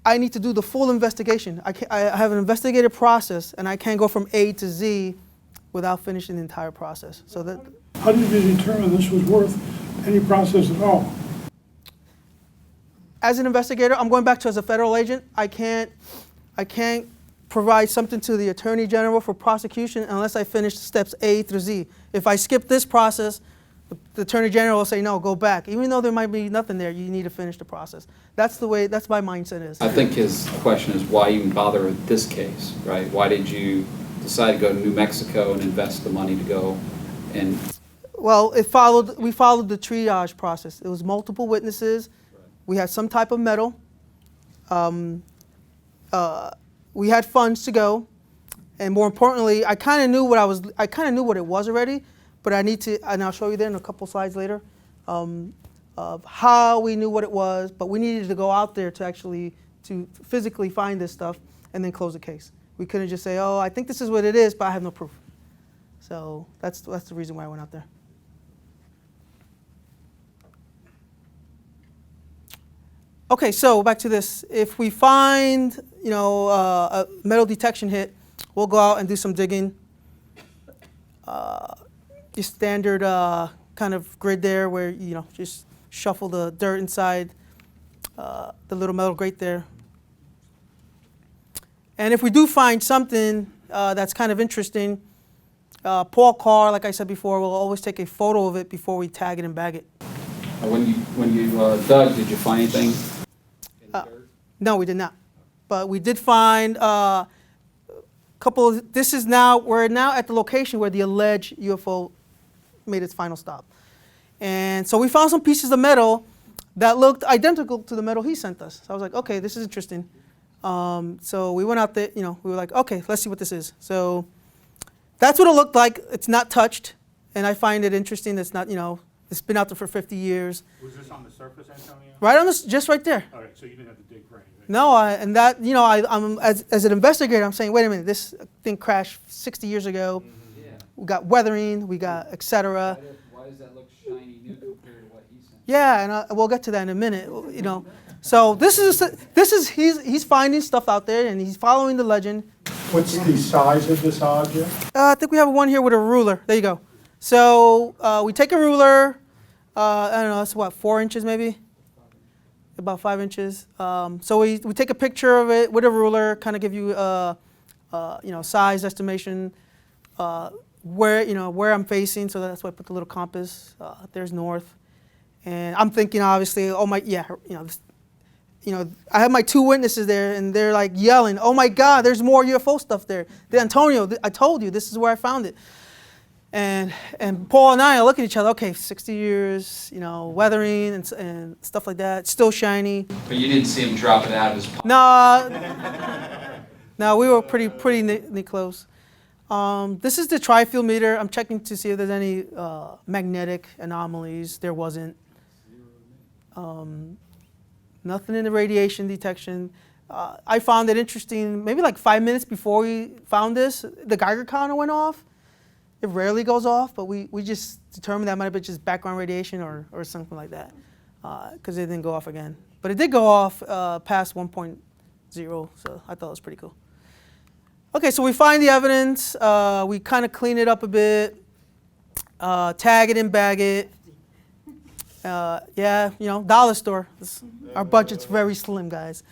[SPEAKER 1] I need to do the full investigation. I have an investigative process, and I can't go from A to Z without finishing the entire process. So that.
[SPEAKER 4] How did you determine this was worth any process at all?
[SPEAKER 1] As an investigator, I'm going back to as a federal agent. I can't provide something to the Attorney General for prosecution unless I finish steps A through Z. If I skip this process, the Attorney General will say, no, go back. Even though there might be nothing there, you need to finish the process. That's my mindset is.
[SPEAKER 2] I think his question is why even bother with this case, right? Why did you decide to go to New Mexico and invest the money to go and...
[SPEAKER 1] Well, we followed the triage process. It was multiple witnesses. We had some type of metal. We had funds to go, and more importantly, I kind of knew what it was already, but and I'll show you that in a couple slides later, of how we knew what it was, but we needed to go out there to physically find this stuff and then close the case. We couldn't just say, oh, I think this is what it is, but I have no proof. So that's the reason why I went out there. Okay, so back to this. If we find, a metal detection hit, we'll go out and do some digging. Your standard kind of grid there where, just shuffle the dirt inside the little metal grate there. And if we do find something that's kind of interesting, Paul Carr, like I said before, will always take a photo of it before we tag it and bag it.
[SPEAKER 2] When you dug, did you find anything in the dirt?
[SPEAKER 1] No, we did not. But we did find a couple of, we're now at the location where the alleged UFO made its final stop. And so we found some pieces of metal that looked identical to the metal he sent us. So I was like, okay, this is interesting. So we went out there, we were like, okay, let's see what this is. So that's what it looked like. It's not touched. And I find it interesting. It's not, It's been out there for 50 years.
[SPEAKER 5] Was this on the surface, Antonio?
[SPEAKER 1] Right on this, just right there.
[SPEAKER 5] All right, so you didn't have to dig for anything?
[SPEAKER 1] No, and that, you know, I'm as an investigator, I'm saying, wait a minute, this thing crashed 60 years ago.
[SPEAKER 2] Yeah.
[SPEAKER 1] We got weathering, we got et cetera.
[SPEAKER 2] Why does that look shiny new compared to what he sent?
[SPEAKER 1] Yeah, and we'll get to that in a minute. You know, so this is he's finding stuff out there and he's following the legend.
[SPEAKER 6] What's the size of this object?
[SPEAKER 1] I think we have one here with a ruler. There you go. So we take a ruler. I don't know, it's what, 4 inches maybe? About 5 inches. So we take a picture of it with a ruler, kind of give you you know, size estimation, where I'm facing. So that's why I put the little compass. There's north, and I'm thinking obviously, oh my, yeah, you know, I have my 2 witnesses there, and they're like yelling, "Oh my God, there's more UFO stuff there." Antonio, I told you, this is where I found it. And Paul and I look at each other. Okay, 60 years, you know, weathering and stuff like that. Still shiny.
[SPEAKER 2] But you didn't see him drop it out of his pocket?
[SPEAKER 1] No, we were pretty close. This is the tri-field meter. I'm checking to see if there's any magnetic anomalies. There wasn't. Nothing in the radiation detection. I found it interesting. Maybe like 5 minutes before we found this, the Geiger counter went off. It rarely goes off, but we just determined that might have been just background radiation or something like that, because it didn't go off again. But it did go off past 1.0, so I thought it was pretty cool. Okay, so we find the evidence. We kind of clean it up a bit, tag it and bag it. Yeah, you know, dollar store. Our budget's very slim, guys.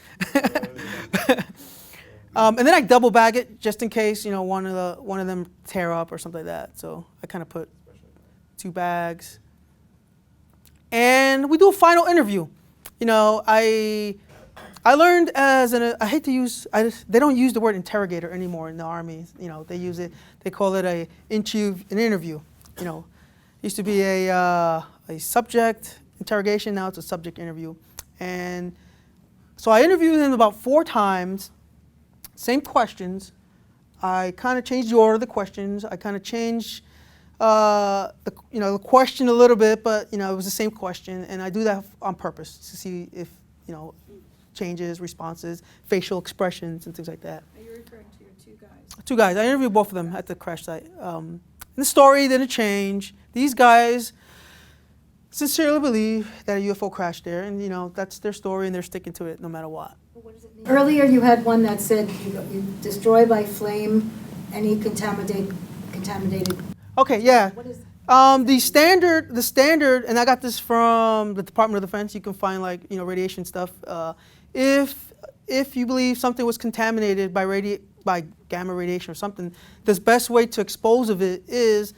[SPEAKER 1] And then I double bag it just in case, you know, one of them tear up or something like that. So I kind of put 2 bags. And we do a final interview. You know, I learned I hate to use, they don't use the word interrogator anymore in the Army. You know, they call it an interview. You know, it used to be a subject interrogation, now it's a subject interview. And so I interviewed him about 4 times. Same questions. I kind of changed the order of the questions. I kind of changed the question a little bit, but you know, it was the same question, and I do that on purpose to see if, you know, changes, responses, facial expressions, and things like that.
[SPEAKER 7] Are you referring to your 2 guys?
[SPEAKER 1] 2 guys. I interviewed both of them at the crash site. The story didn't change. These guys sincerely believe that a UFO crashed there, and you know, that's their story, and they're sticking to it no matter what.
[SPEAKER 7] Earlier you had one that said you destroy by flame any contaminated.
[SPEAKER 1] Okay, yeah.
[SPEAKER 7] What is
[SPEAKER 1] The standard, and I got this from the Department of Defense. You can find like, you know, radiation stuff. If you believe something was contaminated by gamma radiation or something, the best way to expose of it is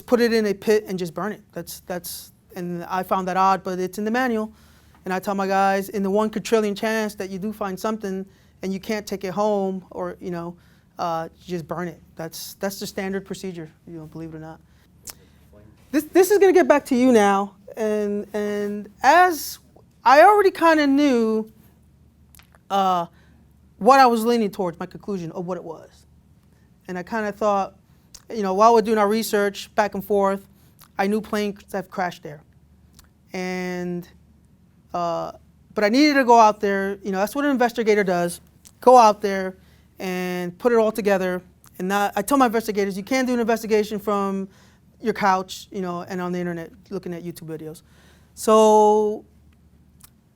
[SPEAKER 1] put it in a pit and just burn it. That's and I found that odd, but it's in the manual. And I tell my guys, in the 1 quadrillion chance that you do find something and you can't take it home, or you know, just burn it. That's the standard procedure. You know, believe it or not. This is gonna get back to you now, and as I already kind of knew what I was leaning towards, my conclusion of what it was, and I kind of thought, you know, while we're doing our research back and forth, I knew planes have crashed there, and but I needed to go out there. You know, that's what an investigator does: go out there and put it all together. And I tell my investigators, you can't do an investigation from your couch, you know, and on the internet looking at YouTube videos. So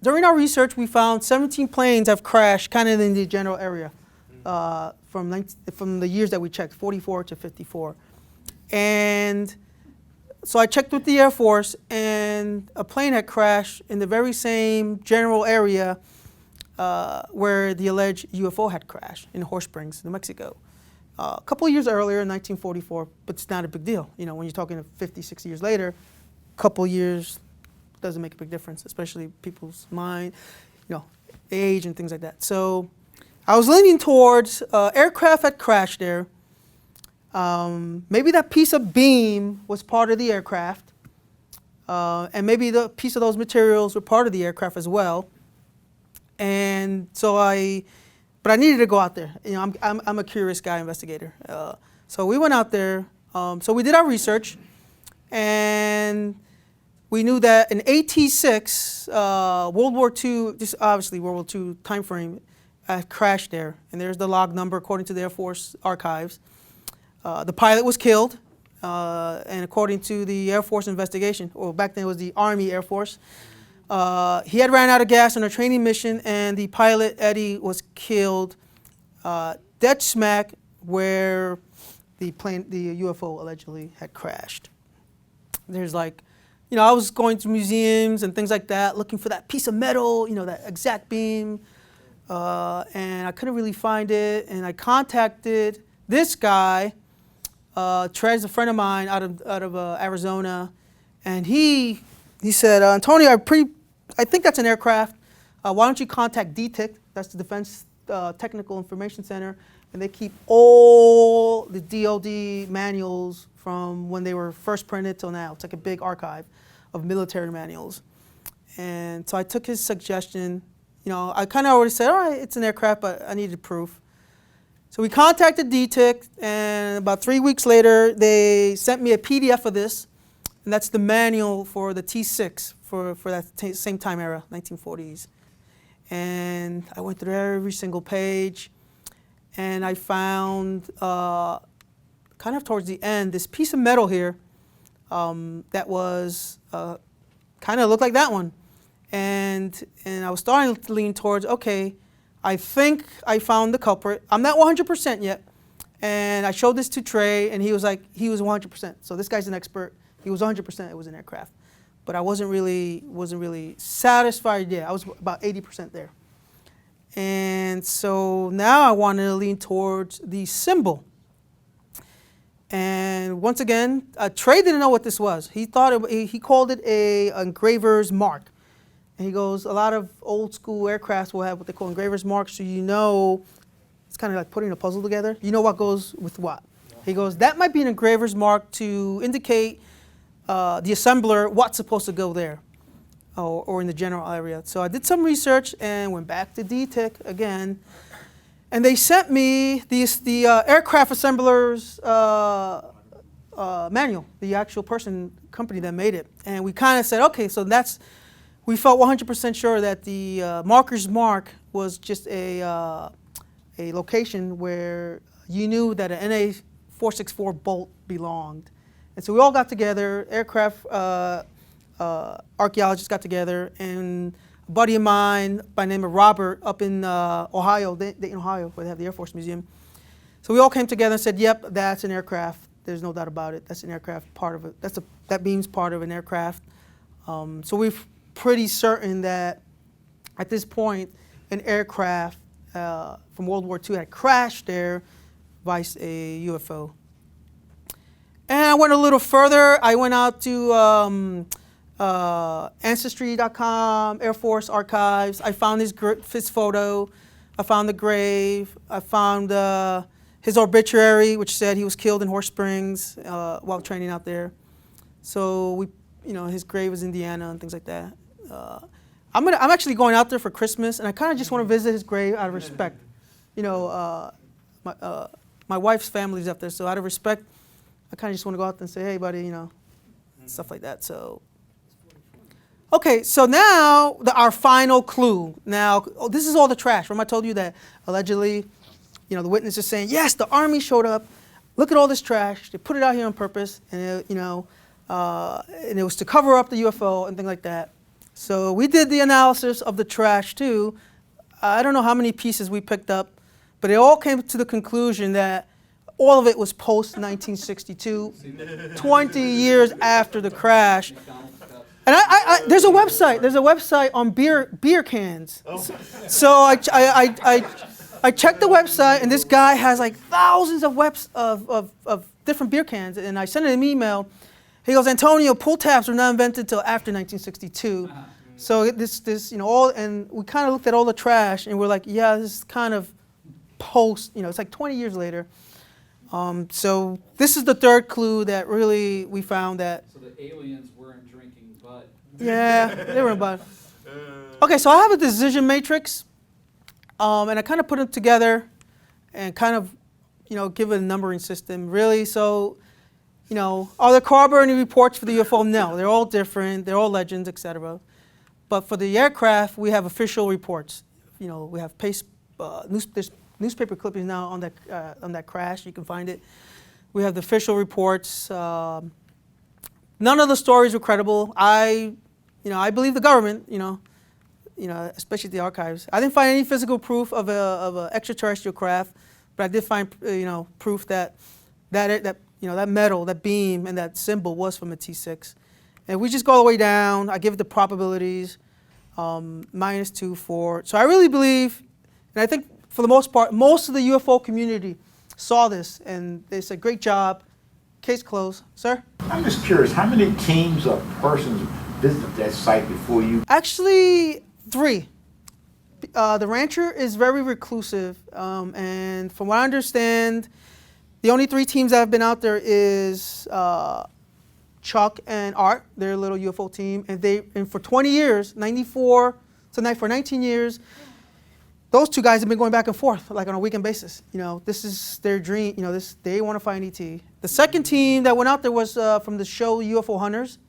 [SPEAKER 1] during our research, we found 17 planes have crashed kind of in the general area from the years that we checked, 44 to 54. And so I checked with the Air Force, and a plane had crashed in the very same general area where the alleged UFO had crashed in Horse Springs, New Mexico. A couple of years earlier, in 1944, but it's not a big deal. You know, when you're talking 50, 60 years later, a couple of years doesn't make a big difference, especially people's mind, you know, age and things like that. So I was leaning towards aircraft had crashed there. Maybe that piece of beam was part of the aircraft, and maybe the piece of those materials were part of the aircraft as well. And so but I needed to go out there. You know, I'm a curious guy, investigator. So we went out there. So we did our research, and we knew that an AT-6, World War II, just obviously World War II time frame, crashed there. And there's the log number according to the Air Force archives. The pilot was killed, and according to the Air Force investigation, or back then it was the Army Air Force, he had ran out of gas on a training mission, and the pilot, Eddie, was killed dead smack where the UFO allegedly had crashed. There's like, you know, I was going to museums and things like that, looking for that piece of metal, you know, that exact beam, and I couldn't really find it. And I contacted this guy, Trez, a friend of mine out of Arizona, and he said, Antonio, I think that's an aircraft. Why don't you contact DTIC? That's the Defense Technical Information Center, and they keep all the DoD manuals from when they were first printed till now. It's like a big archive of military manuals. And so I took his suggestion. You know, I kind of already said, all right, it's an aircraft, but I needed proof. So we contacted DTIC, and about 3 weeks later, they sent me a PDF of this, and that's the manual for the T-6 for that same time era, 1940s. And I went through every single page, and I found, kind of towards the end, this piece of metal here that was kind of looked like that one. And I was starting to lean towards, okay, I think I found the culprit. I'm not 100% yet. And I showed this to Trey, and he was like, he was 100%. So this guy's an expert. He was 100% it was an aircraft. But I wasn't really satisfied yet. I was about 80% there. And so now I wanted to lean towards the symbol. And once again, Trey didn't know what this was. He thought he called it a engraver's mark. And he goes, a lot of old school aircrafts will have what they call engraver's marks, so you know, it's kind of like putting a puzzle together. You know what goes with what. He goes, that might be an engraver's mark to indicate the assembler what's supposed to go there, or in the general area. So I did some research and went back to DTIC again, and they sent me the aircraft assembler's manual, the actual company that made it. And we kind of said, okay, so we felt 100% sure that the marker's mark was just a location where you knew that an NA-464 bolt belonged. And so we all got together, aircraft archaeologists got together, and a buddy of mine by the name of Robert up in Ohio, Dayton, Ohio, where they have the Air Force Museum. So we all came together and said, yep, that's an aircraft. There's no doubt about it. That's an aircraft, part of it. That beam's part of an aircraft. So we're pretty certain that at this point, an aircraft from World War II had crashed there, vice a UFO. And I went a little further. I went out to Ancestry.com, Air Force Archives. I found his photo. I found the grave. I found his obituary, which said he was killed in Horse Springs while training out there. So his grave was in Indiana and things like that. I'm actually going out there for Christmas, and I kind of just want to visit his grave out of respect. My wife's family's up there, so out of respect, I kind of just want to go out there and say, hey, buddy, stuff like that. So, okay, so now our final clue. Now, this is all the trash. Remember I told you that allegedly, the witness is saying, yes, the Army showed up. Look at all this trash. They put it out here on purpose, and and it was to cover up the UFO and things like that. So we did the analysis of the trash too. I don't know how many pieces we picked up, but it all came to the conclusion that all of it was post-1962, 20 years after the crash. And there's a website on beer cans. So I checked the website, and this guy has like thousands of different beer cans, and I sent him an email. He goes, Antonio, pull tabs were not invented until after 1962. So this and we kind of looked at all the trash, and we're like, yeah, this is kind of post, it's like 20 years later. So this is the third clue that really we found that.
[SPEAKER 2] So the aliens weren't drinking Bud.
[SPEAKER 1] Yeah, they were Bud. Okay, so I have a decision matrix, and I kind of put them together and kind of, give it a numbering system, really. So you know, are there corroborating reports for the UFO? No, they're all different. They're all legends, etc. But for the aircraft, we have official reports. You know, we have there's newspaper clippings now on that crash. You can find it. We have the official reports. None of the stories were credible. I believe the government. Especially the archives. I didn't find any physical proof of a extraterrestrial craft, but I did find proof that metal, that beam, and that symbol was from a T6. And we just go all the way down. I give it the probabilities, -2, 4. So I really believe, and I think for the most part, most of the UFO community saw this, and they said, great job, case closed. Sir?
[SPEAKER 8] I'm just curious, how many teams of persons visited that site before you?
[SPEAKER 1] Actually, 3. The rancher is very reclusive, and from what I understand, the only 3 teams that have been out there is Chuck and Art, their little UFO team, and for 20 years, 94 tonight, for 19 years, those 2 guys have been going back and forth like on a weekend basis. This is their dream. They want to find ET. The second team that went out there was from the show UFO Hunters.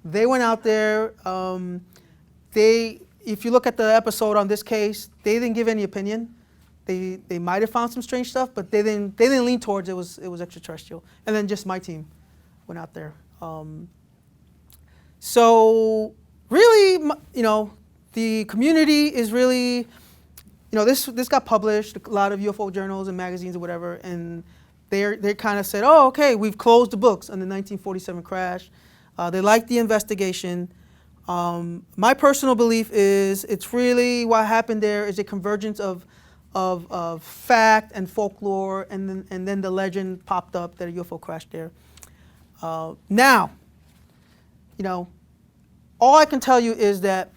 [SPEAKER 1] They went out there. If you look at the episode on this case, they didn't give any opinion. They might have found some strange stuff, but they didn't lean towards it was extraterrestrial. And then just my team went out there. So really, the community is really, this got published, a lot of UFO journals and magazines or whatever, and they kind of said, oh, okay, we've closed the books on the 1947 crash. They liked the investigation. My personal belief is it's really what happened there is a convergence of fact and folklore, and then the legend popped up that a UFO crashed there. Now, all I can tell you is that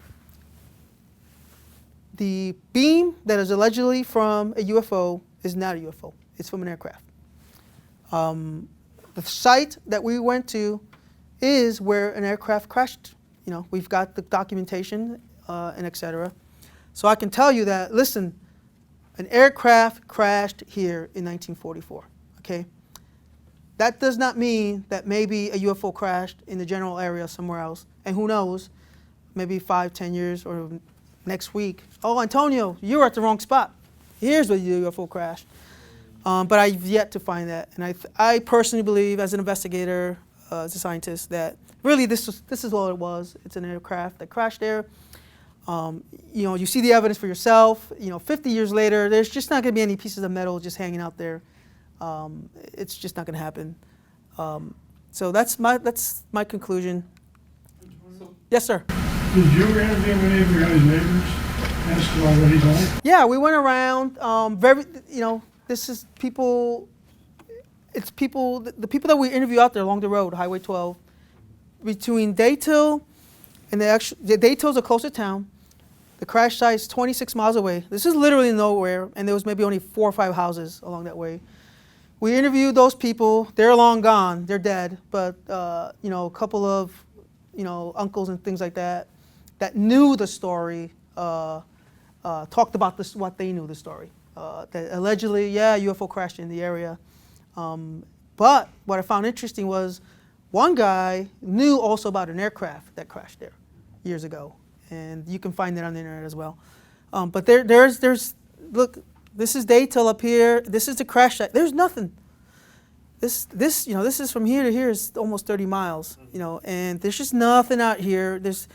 [SPEAKER 1] the beam that is allegedly from a UFO is not a UFO. It's from an aircraft. The site that we went to is where an aircraft crashed. We've got the documentation and etc. So I can tell you that, listen, an aircraft crashed here in 1944, okay? That does not mean that maybe a UFO crashed in the general area somewhere else. And who knows, maybe 5, 10 years or next week, oh, Antonio, you were at the wrong spot. Here's where the UFO crashed. But I've yet to find that. And I personally believe, as an investigator, as a scientist, that really this is all it was. It's an aircraft that crashed there. You see the evidence for yourself. 50 years later, there's just not going to be any pieces of metal just hanging out there. It's just not going to happen. So that's my conclusion. Yes, sir.
[SPEAKER 4] Did you interview any of your guys' neighbors? Ask about what he's like?
[SPEAKER 1] Yeah, we went around. This is people. It's people. The people that we interview out there along the road, Highway 12, between Daytil and Daytil's a closer town. The crash site is 26 miles away. This is literally nowhere, and there was maybe only 4 or 5 houses along that way. We interviewed those people. They're long gone. They're dead. But a couple of uncles and things like that knew the story. Talked about this, what they knew the story. That allegedly, UFO crashed in the area. But what I found interesting was one guy knew also about an aircraft that crashed there years ago, and you can find it on the internet as well. But there's look, this is Daytil up here. This is the crash site. There's nothing. This is from here to here is almost 30 miles. And there's just nothing out here. There's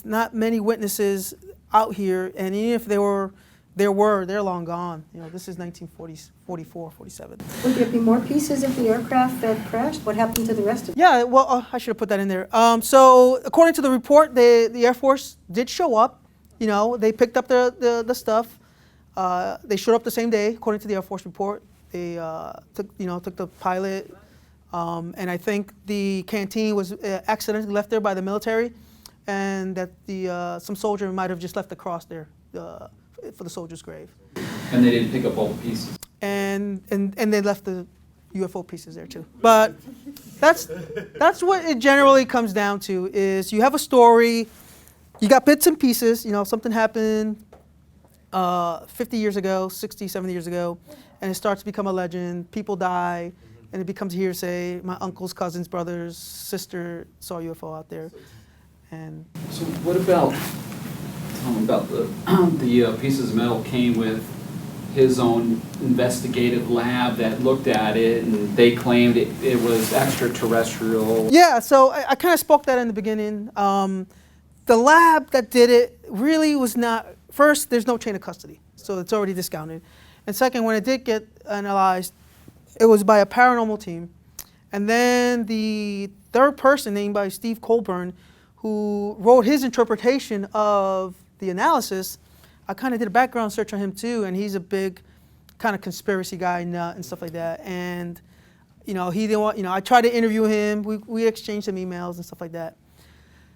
[SPEAKER 1] not many witnesses out here, and even if they're long gone. This is 1944, 47.
[SPEAKER 7] Would there be more pieces of the aircraft that crashed? What happened to the rest of it?
[SPEAKER 1] Yeah, well, I should have put that in there. So according to the report, the Air Force did show up. They picked up the stuff. They showed up the same day, according to the Air Force report. They took the pilot, and I think the canteen was accidentally left there by the military, and that some soldier might have just left the cross there for the soldier's grave.
[SPEAKER 2] And they didn't pick up all the pieces.
[SPEAKER 1] And they left the UFO pieces there too. But that's what it generally comes down to, is you have a story, you got bits and pieces, something happened 50 years ago, 60, 70 years ago, and it starts to become a legend, people die, and it becomes hearsay. My uncle's cousin's brother's sister saw a UFO out there, and
[SPEAKER 2] So what about, tell me about the pieces of metal came with his own investigative lab that looked at it, and they claimed it was extraterrestrial.
[SPEAKER 1] yeah. So I kind of spoke that in the beginning. The lab that did it really was not. First, there's no chain of custody, so it's already discounted. And second, when it did get analyzed, it was by a paranormal team. And then the third person, named by Steve Colburn, who wrote his interpretation of the analysis, I kind of did a background search on him too, and he's a big kind of conspiracy guy, nut, and stuff like that. And he didn't want, I tried to interview him. We exchanged some emails and stuff like that.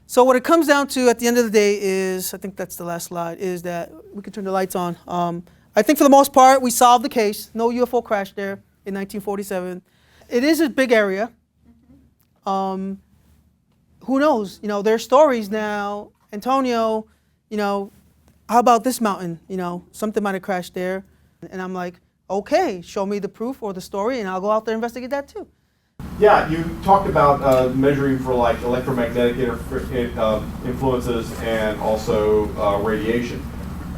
[SPEAKER 1] So what it comes down to at the end of the day is, I think that's the last slide, is that we can turn the lights on. I think for the most part, we solved the case. No UFO crash there in 1947. It is a big area. Who knows? There's stories now. Antonio, how about this mountain? Something might have crashed there. And I'm like, okay, show me the proof or the story, and I'll go out there and investigate that too.
[SPEAKER 3] Yeah, you talked about measuring for like electromagnetic influences and also radiation.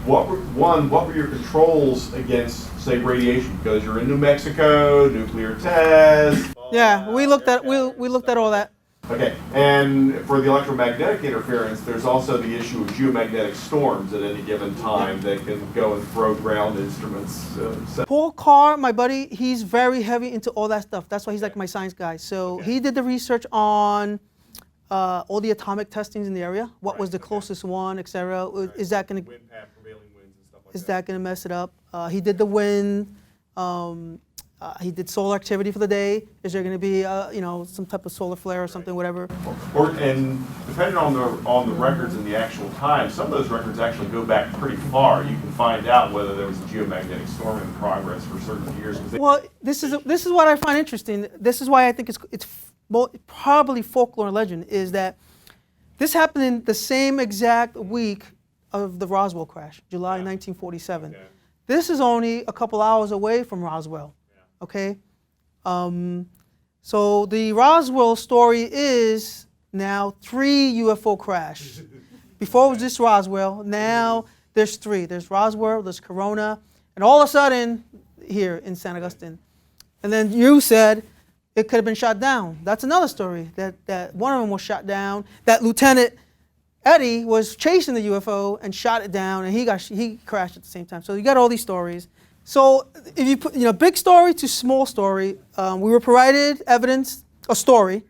[SPEAKER 3] What were your controls against, say, radiation? Because you're in New Mexico, nuclear tests.
[SPEAKER 1] Yeah, we looked at all that.
[SPEAKER 3] Okay, and for the electromagnetic interference, there's also the issue of geomagnetic storms at any given time that can go and throw ground instruments.
[SPEAKER 1] Paul Carr, my buddy, he's very heavy into all that stuff. That's why he's like my science guy. So he did the research on all the atomic testings in the area. What was the closest one, etc. Is that going to
[SPEAKER 3] Wind path, prevailing winds and stuff like
[SPEAKER 1] is that going to mess it up? He did the wind. He did solar activity for the day. Is there going to be, some type of solar flare or something, whatever?
[SPEAKER 3] And depending on the records and the actual time, some of those records actually go back pretty far. You can find out whether there was a geomagnetic storm in progress for certain years.
[SPEAKER 1] Well, this is what I find interesting. This is why I think it's probably folklore and legend, is that this happened in the same exact week of the Roswell crash, July 1947.
[SPEAKER 3] Okay.
[SPEAKER 1] This is only a couple hours away from Roswell. Okay, so the Roswell story is now 3 UFO crash. Before it was just Roswell. Now there's 3. There's Roswell, there's Corona, and all of a sudden here in San Augustine. And then you said it could have been shot down. That's another story. That one of them was shot down. That Lieutenant Eddie was chasing the UFO and shot it down, and he crashed at the same time. So you got all these stories. So if you put, big story to small story, we were provided evidence, a story,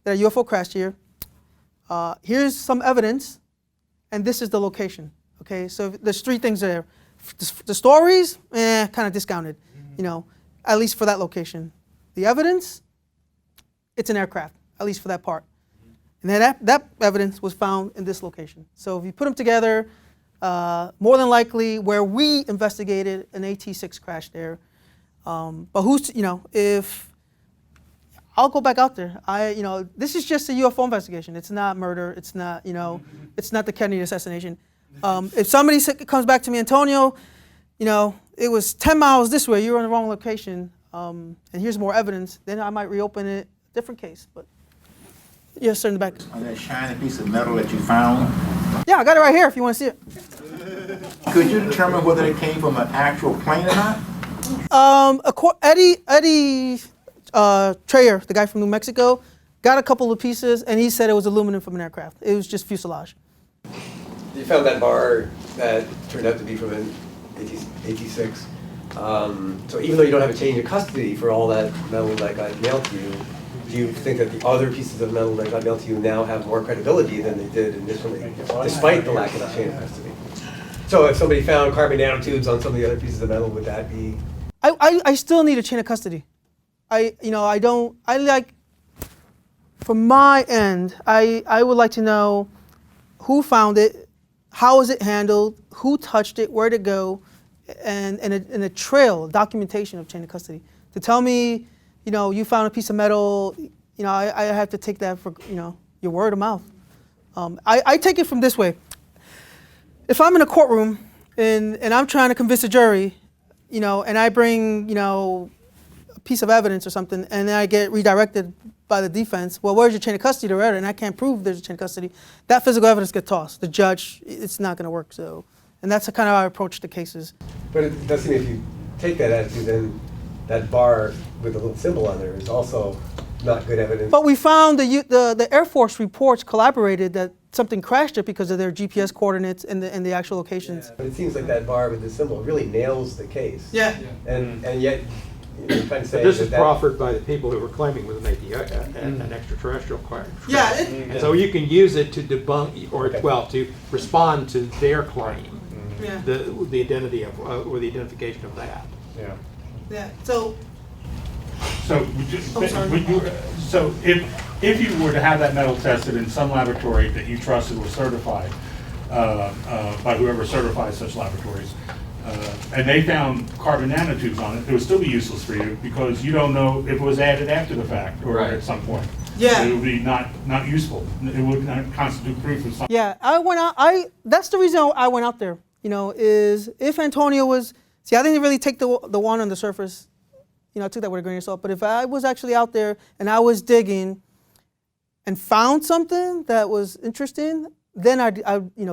[SPEAKER 1] that a UFO crashed here. Here's some evidence, and this is the location. Okay, so there's 3 things there. The stories, kind of discounted, at least for that location. The evidence, it's an aircraft, at least for that part. And then that evidence was found in this location. So if you put them together, more than likely where we investigated an AT-6 crash there. But if I'll go back out there. This is just a UFO investigation. It's not murder. It's not, it's not the Kennedy assassination. If somebody comes back to me, Antonio, it was 10 miles this way. You were in the wrong location, and here's more evidence. Then I might reopen it, different case. But yes, sir, in the back.
[SPEAKER 8] On that shiny piece of metal that you found,
[SPEAKER 1] Yeah, I got it right here if you want to see it.
[SPEAKER 8] could you determine whether it came from an actual plane or not?
[SPEAKER 1] Eddie Trayer, the guy from New Mexico, got a couple of pieces, and he said it was aluminum from an aircraft. It was just fuselage.
[SPEAKER 9] You found that bar that turned out to be from an AT-6. So even though you don't have a change of custody for all that metal that got mailed to you, do you think that the other pieces of metal that got mailed to you now have more credibility than they did initially, despite the lack of a chain of custody? So if somebody found carbon nanotubes on some of the other pieces of metal, would that be?
[SPEAKER 1] I still need a chain of custody. From my end, I would like to know who found it, how is it handled, who touched it, where'd it go, and a trail, documentation of chain of custody. To tell me, you found a piece of metal, I have to take that for, your word of mouth. I take it from this way. If I'm in a courtroom and I'm trying to convince a jury, and I bring, a piece of evidence or something, and then I get redirected by the defense. Well, where's your chain of custody to read it? And I can't prove there's a chain of custody. That physical evidence gets tossed. The judge, it's not going to work. So, and that's kind of how I approach the cases.
[SPEAKER 9] But it does seem if you take that attitude, then that bar with the little symbol on there is also not good evidence.
[SPEAKER 1] But we found the Air Force reports collaborated that something crashed it because of their GPS coordinates and the actual locations.
[SPEAKER 9] But it seems like that bar with the symbol really nails the case.
[SPEAKER 1] Yeah.
[SPEAKER 9] And yet, you're trying to say
[SPEAKER 6] But this is
[SPEAKER 9] that
[SPEAKER 6] proffered by the people who were claiming with an extraterrestrial claim.
[SPEAKER 1] Yeah.
[SPEAKER 6] And so you can use it to debunk, or
[SPEAKER 9] Okay.
[SPEAKER 6] well, to respond to their claim,
[SPEAKER 1] Yeah.
[SPEAKER 6] the identity of, or the identification of that.
[SPEAKER 3] Yeah.
[SPEAKER 1] Yeah. So.
[SPEAKER 5] So, would you-
[SPEAKER 1] Oh, sorry.
[SPEAKER 5] would you- so if you were to have that metal tested in some laboratory that you trusted was certified, by whoever certifies such laboratories, and they found carbon nanotubes on it, it would still be useless for you because you don't know if it was added after the fact or
[SPEAKER 2] Right.
[SPEAKER 5] at some point.
[SPEAKER 1] Yeah.
[SPEAKER 5] It would be not useful. It would not constitute proof of something.
[SPEAKER 1] Yeah, I went out. That's the reason I went out there. You know, is if Antonio was. See, I didn't really take the one on the surface. You know, I took that with a grain of salt. But if I was actually out there and I was digging and found something that was interesting, then I'd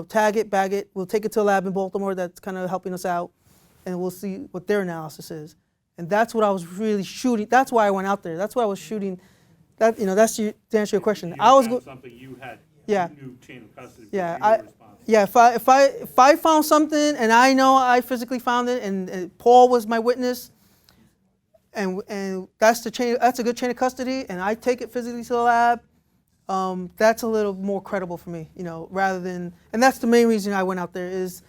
[SPEAKER 1] tag it, bag it. We'll take it to a lab in Baltimore that's kind of helping us out, and we'll see what their analysis is. And that's what I was really shooting. That's why I went out there. That's why I was shooting. That that's to answer your question. I was
[SPEAKER 5] something you had.
[SPEAKER 1] Yeah.
[SPEAKER 5] You knew chain of custody.
[SPEAKER 1] Yeah,
[SPEAKER 5] you were responsible.
[SPEAKER 1] yeah. If I found something and I know I physically found it, and Paul was my witness, and that's the chain. That's a good chain of custody, and I take it physically to the lab. That's a little more credible for me, you know, rather than. And that's the main reason I went out there is,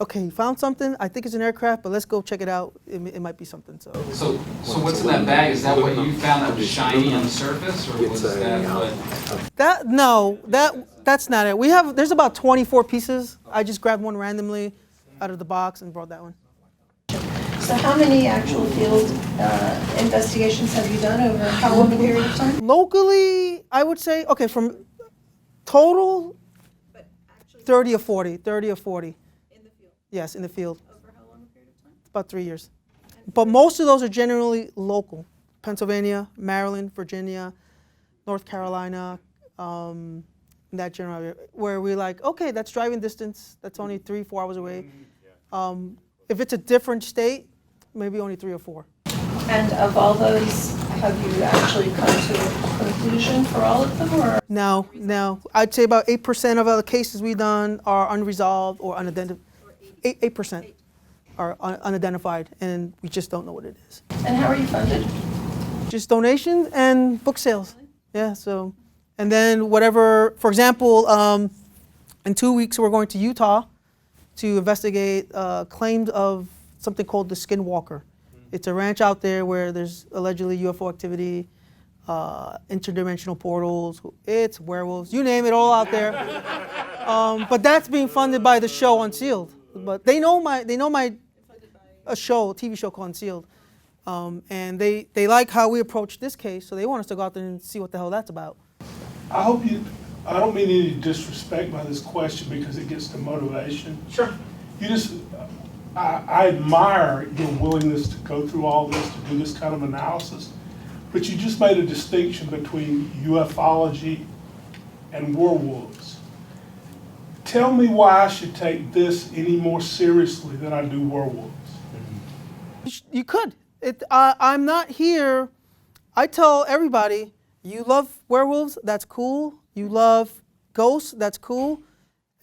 [SPEAKER 1] okay, you found something. I think it's an aircraft, but let's go check it out. It might be something.
[SPEAKER 2] So what's in that bag? Is that what you found that was shiny on the surface, or was that what?
[SPEAKER 1] That's not it. There's about 24 pieces. I just grabbed one randomly out of the box and brought that one.
[SPEAKER 10] So how many actual field investigations have you done over how long a period of time?
[SPEAKER 1] Locally, I would say, okay, from total, 30 or 40. 30 or 40.
[SPEAKER 10] In the field?
[SPEAKER 1] Yes, in the field.
[SPEAKER 10] Over how long a period of time?
[SPEAKER 1] About 3 years. But most of those are generally local. Pennsylvania, Maryland, Virginia, North Carolina, that general area, where we're like, okay, that's driving distance. That's only 3-4 hours away. If it's a different state, maybe only 3 or 4.
[SPEAKER 10] And of all those, have you actually come to a conclusion for all of them, or?
[SPEAKER 1] No. I'd say about 8% of the cases we've done are unresolved or unidentified. 8% are unidentified, and we just don't know what it is.
[SPEAKER 10] And how are you funded?
[SPEAKER 1] Just donations and book sales. Yeah, so, and then whatever, for example, in 2 weeks we're going to Utah to investigate claims of something called the Skinwalker. It's a ranch out there where there's allegedly UFO activity, interdimensional portals, it's werewolves, you name it, all out there. But that's being funded by the show Unsealed. But they know my a TV show called Unsealed. And they like how we approach this case, so they want us to go out there and see what the hell that's about.
[SPEAKER 11] I don't mean any disrespect by this question because it gets to motivation.
[SPEAKER 1] Sure.
[SPEAKER 11] I admire your willingness to go through all this, to do this kind of analysis, but you just made a distinction between ufology and werewolves. Tell me why I should take this any more seriously than I do werewolves.
[SPEAKER 1] You could. I'm not here. I tell everybody, you love werewolves, that's cool. You love ghosts, that's cool.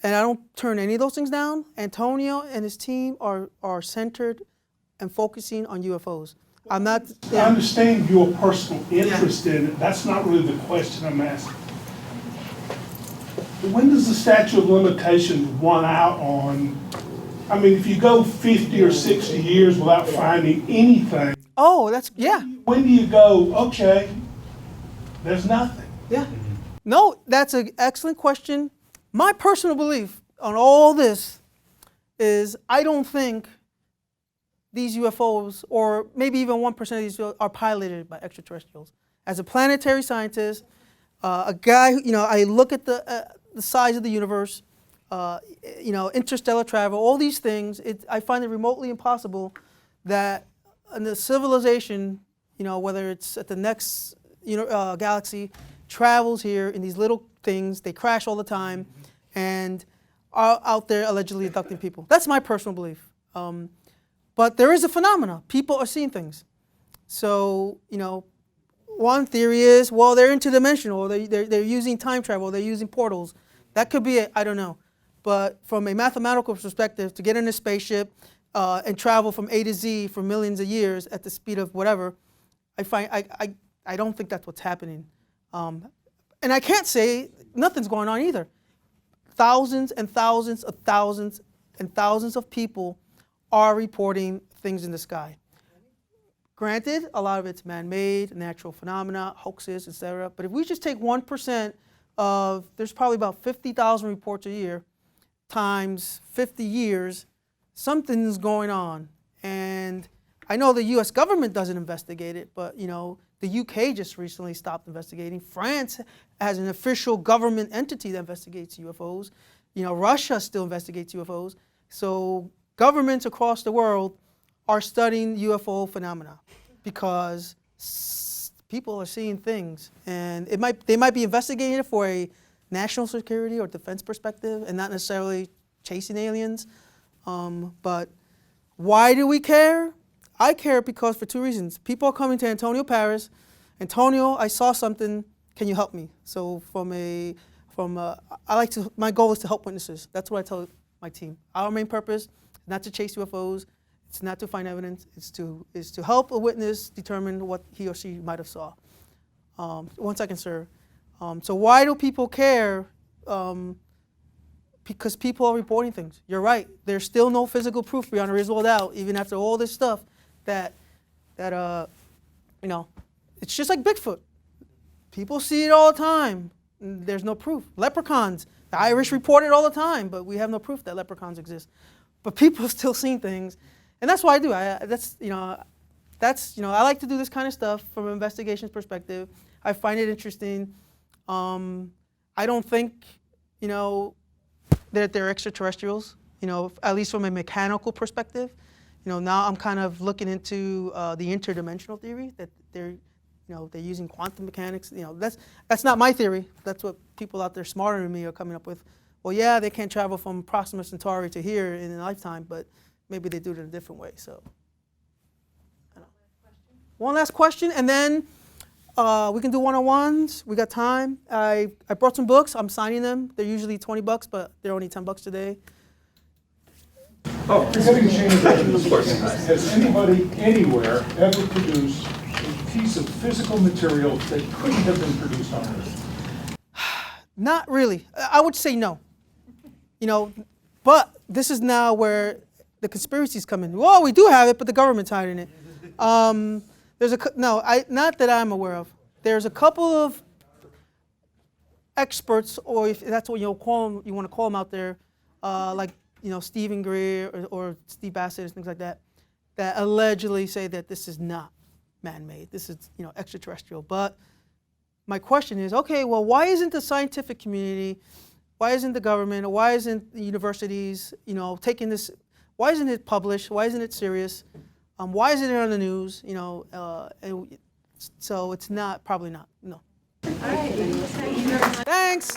[SPEAKER 1] And I don't turn any of those things down. Antonio and his team are centered and focusing on UFOs. I'm not.
[SPEAKER 11] I understand your personal interest in it. That's not really the question I'm asking. When does the statute of limitations run out on, I mean, if you go 50 or 60 years without finding anything.
[SPEAKER 1] Oh, yeah.
[SPEAKER 11] When do you go, okay, there's nothing?
[SPEAKER 1] Yeah. No, that's an excellent question. My personal belief on all this is I don't think these UFOs, or maybe even 1% of these are piloted by extraterrestrials. As a planetary scientist, a guy, I look at the size of the universe, interstellar travel, all these things. I find it remotely impossible that in a civilization, whether it's at the next galaxy, travels here in these little things. They crash all the time, and are out there allegedly abducting people. That's my personal belief. But there is a phenomena. People are seeing things. So, one theory is, well, they're interdimensional, or they're using time travel, they're using portals. That could be it, I don't know. But from a mathematical perspective, to get in a spaceship and travel from A to Z for millions of years at the speed of whatever, I don't think that's what's happening. And I can't say nothing's going on either. Thousands and thousands of thousands and thousands of people are reporting things in the sky. Granted, a lot of it's man-made, natural phenomena, hoaxes, etc. But if we just take 1% of, there's probably about 50,000 reports a year, times 50 years, something's going on. And I know the US government doesn't investigate it, but the UK just recently stopped investigating. France has an official government entity that investigates UFOs. Russia still investigates UFOs. So governments across the world are studying UFO phenomena because people are seeing things, and they might be investigating it for a national security or defense perspective and not necessarily chasing aliens. But why do we care? I care because for two reasons. People are coming to Antonio, Paris. Antonio, I saw something. Can you help me? So my goal is to help witnesses. That's what I tell my team. Our main purpose is not to chase UFOs. It's not to find evidence. It's to help a witness determine what he or she might have saw. 1 second, sir. So why do people care? Because people are reporting things. You're right. There's still no physical proof beyond a reasonable doubt, even after all this stuff, that it's just like Bigfoot. People see it all the time. There's no proof. Leprechauns. The Irish report it all the time, but we have no proof that leprechauns exist. But people are still seeing things, and that's what I do. I like to do this kind of stuff from an investigations perspective. I find it interesting. I don't think, that they're extraterrestrials, at least from a mechanical perspective. Now I'm kind of looking into the interdimensional theory that they're using quantum mechanics. That's not my theory. That's what people out there smarter than me are coming up with. Well, yeah, they can't travel from Proxima Centauri to here in a lifetime, but maybe they do it in a different way. So, one last question, and then we can do one-on-ones. We got time. I brought some books. I'm signing them. They're usually $20, but they're only $10 today.
[SPEAKER 11] Oh, forgetting change, of course. Has anybody anywhere ever produced a piece of physical material that couldn't have been produced on Earth?
[SPEAKER 1] Not really. I would say no. But this is now where the conspiracies come in. Well, we do have it, but the government's hiding it. Not that I'm aware of. There's a couple of experts, or if that's what you want to call them out there, like Stephen Greer or Steve Bassett and things like that, that allegedly say that this is not man-made. This is extraterrestrial. But my question is, okay, well, why isn't the scientific community, why isn't the government, or why isn't the universities, taking this? Why isn't it published? Why isn't it serious? Why isn't it on the news? So it's not, probably not, no.
[SPEAKER 10] All right, thank you very much.
[SPEAKER 1] Thanks.